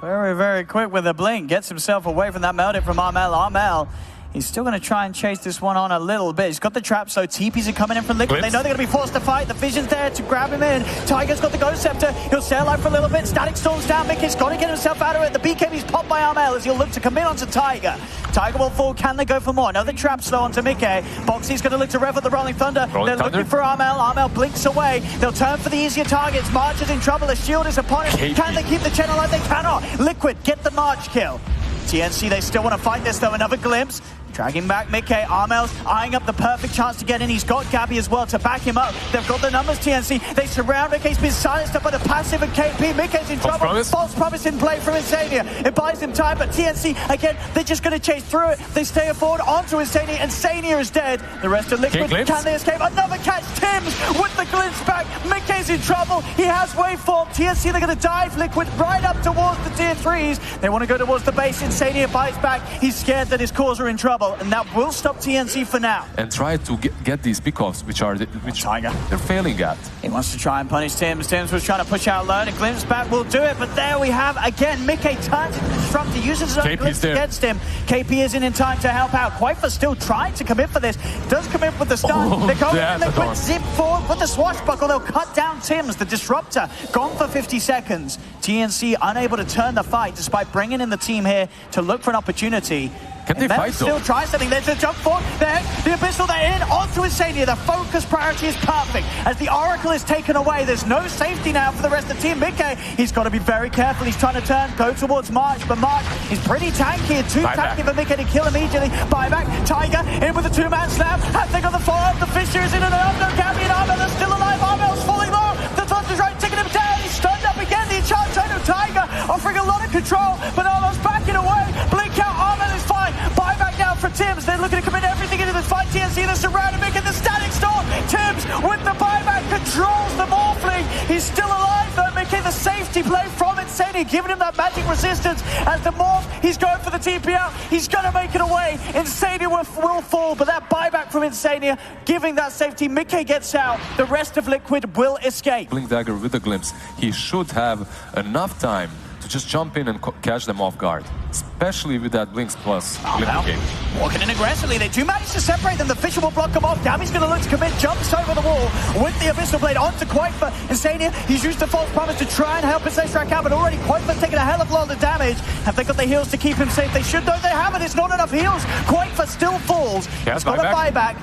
Very, very quick with a blink. Gets himself away from that melted from Armel. Armel He's still going to try and chase this one on a little bit. He's got the trap, so TPs are coming in from Liquid. They know they're going to be forced to fight. The vision's there to grab him in. Tiger's got the Ghost Scepter. He'll stay alive for a little bit. Static Storm's down. Mickey's got to get himself out of it. The BKB's popped by Armel as he'll look to commit onto Tiger. Tiger will fall. Can they go for more? Another trap slow onto Mickey. Boxy's going to look to rev at the Rolling Thunder. They're looking for Armel. Armel blinks away. They'll turn for the easier targets. March is in trouble. The shield is upon him. Can they keep the channel alive? They cannot. Liquid get the March kill. TNC, they still want to fight this though. Another glimpse. Dragging back Mickey. Armel's eyeing up the perfect chance to get in. He's got Gabby as well to back him up. They've got the numbers, TNC. They surround Mickey. He's been silenced up by the passive of KP. Mickey's in trouble. False promise in play from Insania. It buys him time, but TNC, again, they're just going to chase through it. They stay forward onto Insania. Insania is dead. The rest of Liquid, can they escape? Another catch. Tims with the glimpse back. Mickey's in trouble. He has waveform. TNC, they're going to dive Liquid right up towards the tier 3s. They want to go towards the base. Insania bites back. He's scared that his cores are in trouble. And that will stop TNC for now. And try to get these pickoffs, which Tiger, they're failing at. He wants to try and punish Tims. Tims was trying to push out low. The glimpse back will do it, but there we have again. Mickey turns into Disruptor, uses his own glimpse against him. KP isn't in time to help out. Quaifa still trying to commit for this. Does commit with the stun. They go and they quick zip forward with the swashbuckle. They'll cut down Tims. The Disruptor gone for 50 seconds. TNC unable to turn the fight despite bringing in the team here to look for an opportunity. Can they fight though? Still try something. There's a jump forward. There, the Abyssal, they're in onto Insania. The focus priority is perfect. As the Oracle is taken away, there's no safety now for the rest of the team. Mickey, he's got to be very careful. He's trying to turn, go towards March, but March is pretty tanky and too tanky for Mickey to kill immediately. Buyback, Tiger in with a two-man slam. Have they got the follow-up? The Fisher is in and out. No Gabby and Armel are still alive. Armel's falling low. The Thunder's right, taking him down. He's stunned up again. The enchant turn of Tiger offering a lot of control, but Armel's backing away. Blink out, Armel is fine. Buyback now for Tims. They're looking to commit everything into this fight. TNC, they're surrounded, making the Static Storm. Tims with the buyback controls the Morphling. He's still alive though, making the safety play from Insania, giving him that magic resistance. As the Morph, he's going for the TP out. He's going to make it away. Insania will fall, but that buyback from Insania, giving that safety. Mickey gets out. The rest of Liquid will escape. Blink Dagger with a glimpse. He should have enough time to just jump in and catch them off guard, especially with that Blinks plus Glimpse game. Walking in aggressively, they do manage to separate them. The Fisher will block them off. Gabby's going to look to commit, jumps over the wall with the Abyssal Blade onto Quaifa. Insania, he's used the false promise to try and help his extract out, but already Quaifa's taking a hell of a lot of damage. Have they got the heals to keep him safe? They should, though they haven't. It's not enough heals. Quaifa still falls. He's got a buyback.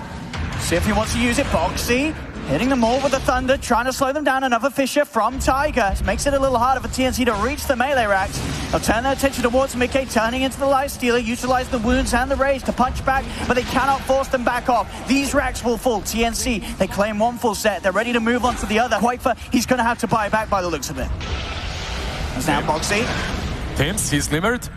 See if he wants to use it. Boxy hitting them all with the Thunder, trying to slow them down. Another Fisher from Tiger. This makes it a little harder for TNC to reach the melee racks. They'll turn their attention towards Mickey, turning into the Lifestealer, utilize the wounds and the rage to punch back, but they cannot force them back off. These racks will fall. TNC, they claim one full set. They're ready to move on to the other. Quaifa, he's going to have to buy back by the looks of it. That's now Boxy. Tims, he's limmered.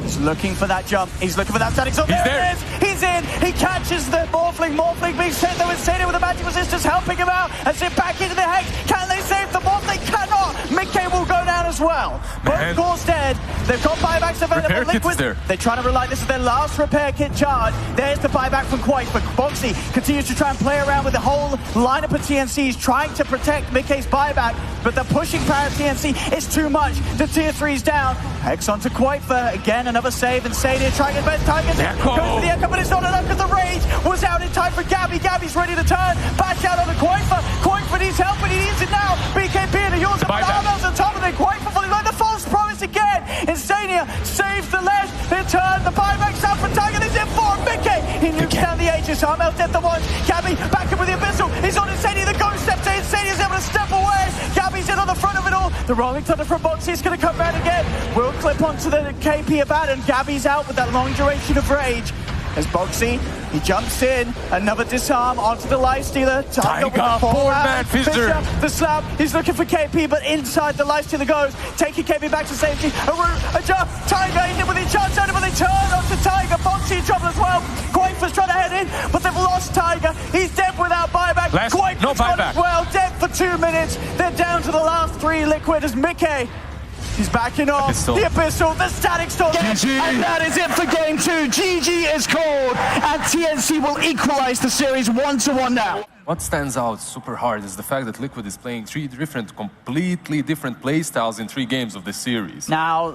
He's looking for that jump. He's looking for that static. So there it is. He's in. He catches the Morphling. Morphling being sent though. Insania with the magic resistance helping him out. And sit back into the Hex. Can they save the Morph? They cannot. Mickey will go down as well. Both cores dead. They've got buybacks available. Liquid. They're trying to rely. This is their last repair kit charge. There's the buyback from Quake. But Boxy continues to try and play around with the whole lineup of TNCs, trying to protect Mickey's buyback. But the pushing power of TNC is too much. The tier 3's down. Hex onto Quaifa. Again, another save. Insania trying his best. Tiger's goes for the echo, but it's not enough because the rage was out in time for Gabby. Gabby's ready to turn. Back out on the Quaifa. Quaifa needs help, but he needs it now. BKP and the yours up. Armel's on top of it. Quaifa falling like the false promise again. Insania saves the left. They turn. The buyback's out for Tiger. There's in for Mickey. He nukes down the Aegis. Armel's dead the one. Gabby back up with the Abyssal. He's on Insania. The Ghost Scepter. Insania's able to step away. Gabby's in on the front of it all. The Rolling Thunder from Boxy is going to come round again. Will clip onto the KP of Adam. Gabby's out with that long duration of rage. As Boxy, he jumps in. Another disarm onto the Lifestealer. Tiger four-man Fisher. The slap. He's looking for KP, but inside the Lifestealer goes. Taking KP back to safety. A jump. Tiger in with the chance out, but they turn onto Tiger. Boxy in trouble as well. Quaifa's trying to head in, but they've lost Tiger. He's dead without buyback. No buyback. As well, dead for 2 minutes. They're down to the last 3 Liquid as Mickey. He's backing off. The Abyssal, the Static Storm. And that is it for game 2. GG is called, and TNC will equalize the series 1-1 now. What stands out super hard is the fact that Liquid is playing 3 completely different play styles in 3 games of this series. Now,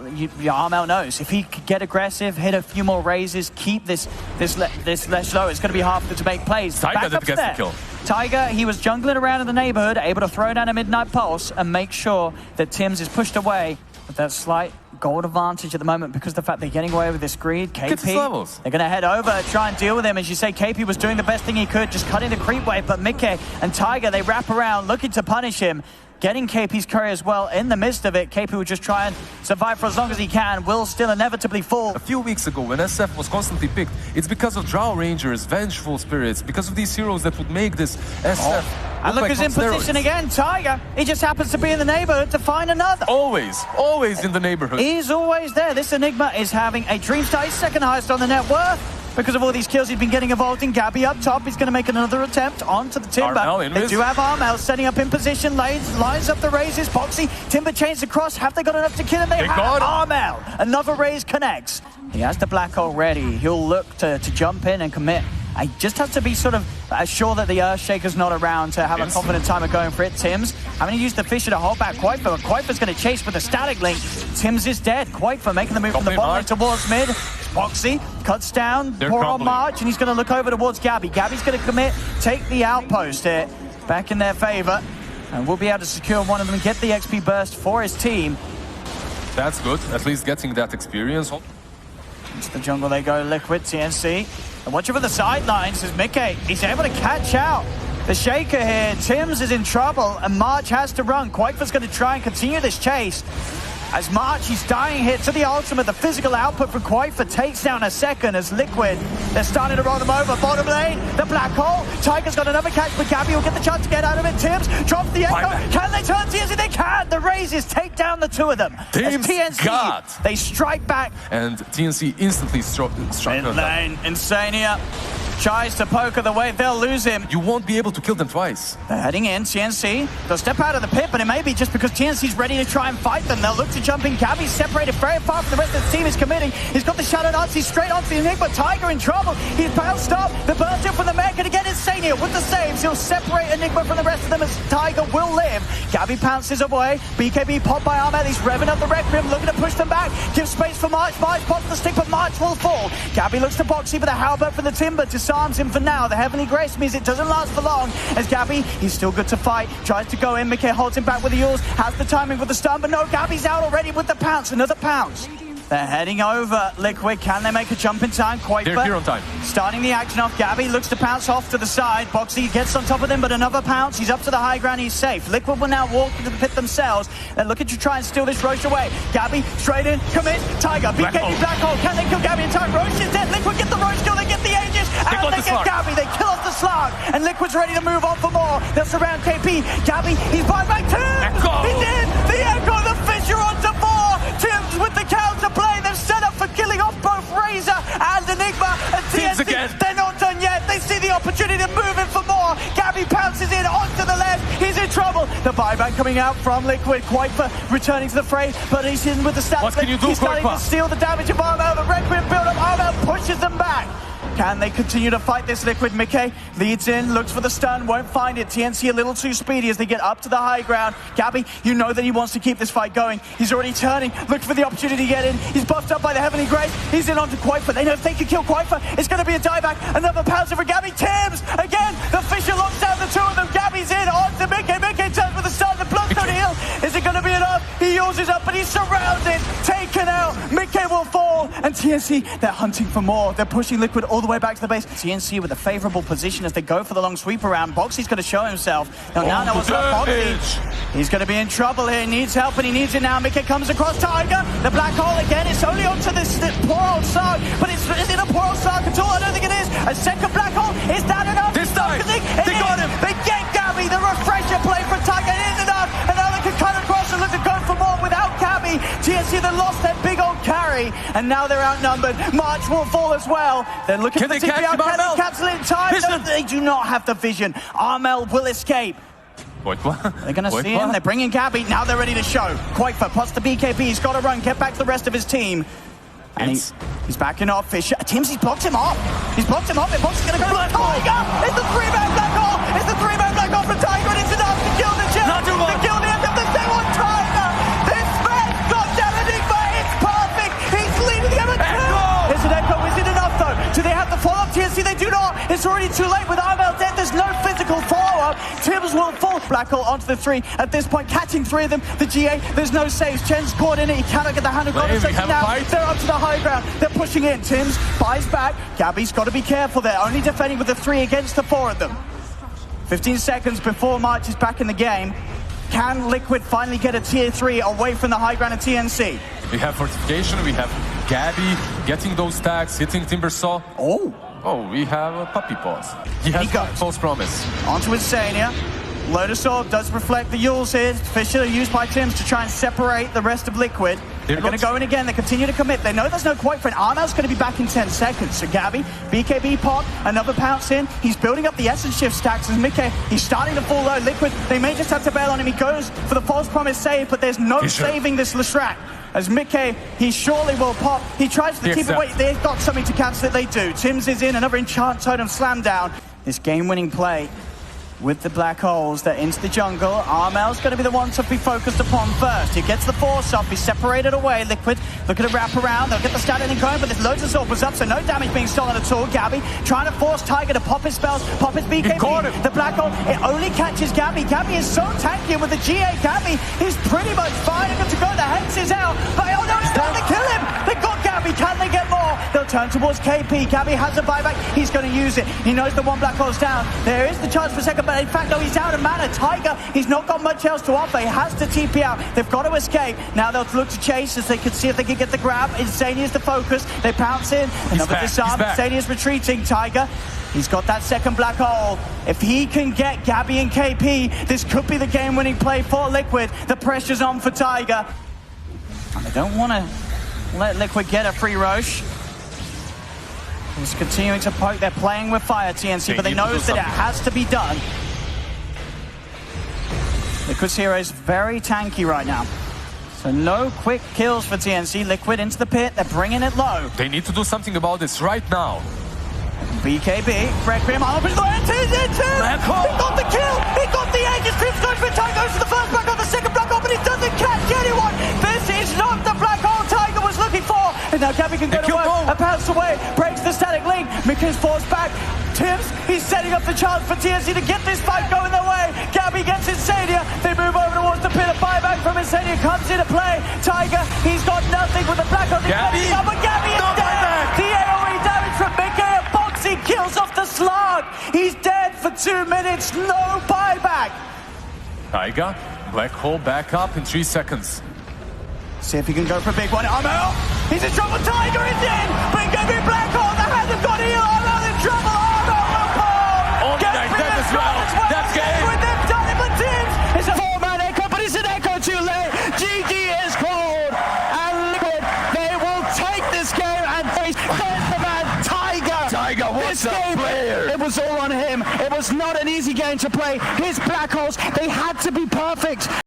Armel knows if he could get aggressive, hit a few more raises, keep this less low, it's going to be hard for him to make plays. Tiger that gets the kill. Tiger, he was jungling around in the neighborhood, able to throw down a Midnight Pulse and make sure that Tims is pushed away with that slight gold advantage at the moment because of the fact they're getting away with this greed. KP, they're going to head over, try and deal with him. As you say, KP was doing the best thing he could, just cutting the creep wave, but Mickey and Tiger, they wrap around, looking to punish him. Getting KP's curry as well in the midst of it. KP will just try and survive for as long as he can, will still inevitably fall. A few weeks ago, when SF was constantly picked, it's because of Drow Rangers, Vengeful Spirits, because of these heroes that would make this SF. And look, he's in position again, Tiger. He just happens to be in the neighborhood to find another. Always in the neighborhood. He's always there. This Enigma is having a dream start. He's second highest on the net worth. Because of all these kills he's been getting involved in. Gabby up top, he's going to make another attempt onto the Timber. They do have Armel setting up in position, lines up the raises. Boxy, Timber chains across. Have they got enough to kill him? They have. Armel, another raise connects. He has the black hole ready. He'll look to jump in and commit. I just have to be sort of sure that the Earthshaker's not around to have a confident time of going for it. Tims having to use the Fisher to hold back Quaifa, but Quaifa's going to chase with the static link. Tims is dead. Quaifa making the move from the bottom lane towards mid. Boxy cuts down, poor on March, and he's going to look over towards Gabby. Gabby's going to commit, take the outpost here, back in their favor, and we'll be able to secure one of them and get the XP burst for his team. That's good, at least getting that experience. Into the jungle they go, Liquid, TNC. And watching for the sidelines is Mickey. He's able to catch out the Shaker here. Tims is in trouble, and March has to run. Quaifa's going to try and continue this chase. As March, he's dying hit to the ultimate. The physical output from Quaifa takes down a second as Liquid. They're starting to roll them over. Bottom lane, the black hole. Tiger's got another catch, but Gabby will get the chance to get out of it. Tims drops the echo. Can they turn TNC? They can. The raises take down the 2 of them. Tims TNC, they strike back. And TNC instantly struck in lane, Insania tries to poke the wave, they'll lose him. You won't be able to kill them twice. They're heading in, TNC. They'll step out of the pit, but it may be just because TNC's ready to try and fight them. They'll look to jump in. Gabby's separated very far from the rest of the team. He's committing. He's got the Shadow Nazi straight onto the Enigma. Tiger in trouble. He's bounced up. The burst in from the mech, and again Insania with the saves. He'll separate Enigma from the rest of them as Tiger will live. Gabby pounces away. BKB popped by Armel. He's revving up the Requiem, looking to push them back. Give space for March. March pops the stick, but March will fall. Gabby looks to Boxy, but the halberd from the Timber disarms him for now. The Heavenly Grace means it doesn't last for long, as Gabby, he's still good to fight, tries to go in. Mickey holds him back with the Yules, has the timing with the stun, but no, Gabby's out already with the pounce, another pounce. They're heading over. Liquid, can they make a jump in time? Quaifa, they're here on time. Starting the action off. Gabby looks to pounce off to the side. Boxy gets on top of them, but another pounce. He's up to the high ground, he's safe. Liquid will now walk into the pit themselves. They're looking to try and steal this Roche away. Gabby, straight in, commit. Tiger, BKB black hole. Can they kill Gabby in time? Roche is dead. Liquid get the Roche kill, they get the Aegis, and they get Gabby. They kill off the Slug, and Liquid's ready to move on for more. They'll surround KP. Gabby, he's buying back Tims. He did. The Echo, the Fisher onto 4. Tims with the counter play. They've set up for killing off both Razor and Enigma. And TNC, they're not done yet. They see the opportunity to move in for more. Gabby pounces in onto the left. He's in trouble. The buyback coming out from Liquid. Quaifa returning to the fray, but he's in with the stats. What can you do, he's starting to steal the damage of Armel. The Requiem build up. Armel pushes them back. Can they continue to fight this Liquid? Mickey leads in, looks for the stun, won't find it. TNC a little too speedy as they get up to the high ground. Gabby, you know that he wants to keep this fight going. He's already turning, looking for the opportunity to get in. He's buffed up by the Heavenly Grace. He's in onto Quaifa. They know if they can kill Quaifa, it's going to be a dieback. Another pounce for Gabby. Tims, again, the Fisher locks down the 2 of them. Gabby's in onto Mickey. Mickey turns with the stun, the Bloodstone heal. Is it going to be enough? He uses up, but he's surrounded, taken out. Mickey will fall, and TNC, they're hunting for more. They're pushing Liquid all the way back to the base. TNC with a favorable position as they go for the long sweep around. Boxy's going to show himself. Now no one's got Boxy. He's going to be in trouble here. He needs help, and he needs it now. Mickey comes across Tiger. The black hole again. It's only onto this poor old Sark, but is it a poor old Sark at all? I don't think it is. A second black hole. Is that enough? This time, they got him. They get Gabby. The refresher play from Tiger is enough, and now they can cut across and look to go for more without Gabby. TNC that lost their big old carry, and now they're outnumbered. March will fall as well. They're looking for the TP out. Can they cancel it in time? No, they do not have the vision. Armel will escape. They're going to see him. They're bringing Gabby. Now they're ready to show. Quaifa plus the BKB. He's got to run. Get back to the rest of his team. And he's backing off Fisher. Tims, he's blocked him off. He's blocked him off. Boxy's going to go. Tiger! It's the 3-man black hole! It's the 3 Shackles will fall. Black Hole onto the 3. At this point, catching 3 of them. The GA, there's no saves. Chen's caught in it. He cannot get the hand of God. Wait, we have a Now fight? they're up to the high ground. They're pushing in. Tims buys back. Gabby's got to be careful there. Only defending with the 3 against the 4 of them. 15 seconds before March is back in the game. Can Liquid finally get a tier 3 away from the high ground of TNC? We have fortification, we have Gabby getting those stacks, hitting Timbersaw. Oh, we have a puppy paws. He has goes. false promise. Onto Insania. Lotus Orb does reflect the Yules here. Fisher used by Tims to try and separate the rest of Liquid. They're going to go in again. They continue to commit. They know there's no quite friend. Armel's going to be back in 10 seconds. So Gabby, BKB pop, another pounce in. He's building up the essence shift stacks as Mickey. He's starting to fall low. Liquid, they may just have to bail on him. He goes for the false promise save, but there's no saving this Lestrak. As Mickey, he surely will pop. He tries to keep away. They've got something to cancel it. They do. Tims is in. Another enchant totem slam down. This game-winning play with the black holes. They're into the jungle. Armel's going to be the one to be focused upon first. He gets the force off. He's separated away. Liquid looking to wrap around. They'll get the standing going, but there's loads of Zorb was up, so no damage being stolen at all. Gabby trying to force Tiger to pop his spells, pop his BKB. The black hole, it only catches Gabby. Gabby is so tanky with the GA. Gabby is pretty much fine enough to go. The Hex is out. But oh no, it's time to kill him. They got Gabby. Can they get more? They'll turn towards KP. Gabby has a buyback. He's going to use it. He knows the one black hole's down. There is the chance for a second, but in fact, no, he's out of mana. Tiger, he's not got much else to offer. He has to TP out. They've got to escape. Now they'll look to chase as they can see if they can get the grab. Insania's the focus. They pounce in. Another disarm. Insania's retreating. Tiger, he's got that second black hole. If he can get Gabby and KP, this could be the game-winning play for Liquid. The pressure's on for Tiger. And they don't want to let Liquid get a free Roche. He's continuing to poke. They're playing with fire, TNC, but they know that it has to be done. Liquid's hero is very tanky right now. So no quick kills for TNC. Liquid into the pit. They're bringing it low. They need to do something about this right now. BKB, Requiem, opens the end, he got the kill, he got the edge, his Crimson goes for time, goes to the first black hole, the second black hole, but he doesn't catch anyone. This is not the black hole Tiger was looking for. And now Gabby can go to work, a pounce away, breaks the static link, Mickey's forced back. Tims, he's setting up the chance for TNC to get this fight going their way. Gabby gets Insania, they move over towards the pit, a buyback from Insania comes into play. Tiger, he's got nothing with the black hole, but Gabby is dead. The AoE damage from Mickey. He kills off the slug. He's dead for 2 minutes. No buyback. Tiger, black hole back up in 3 seconds. See if he can go for a big one. Armel, he's in trouble. Tiger is in. Bring Gabby black hole. The hands have got heal. Armel in trouble. Armel will fall. That as well. That's game. With them done it, but Tims is a 4-man echo, but it's an echo too late. GG is called, and Liquid, they will take this game and face the man Tiger, what's up, player? It was all on him. It was not an easy game to play. His black holes, they had to be perfect.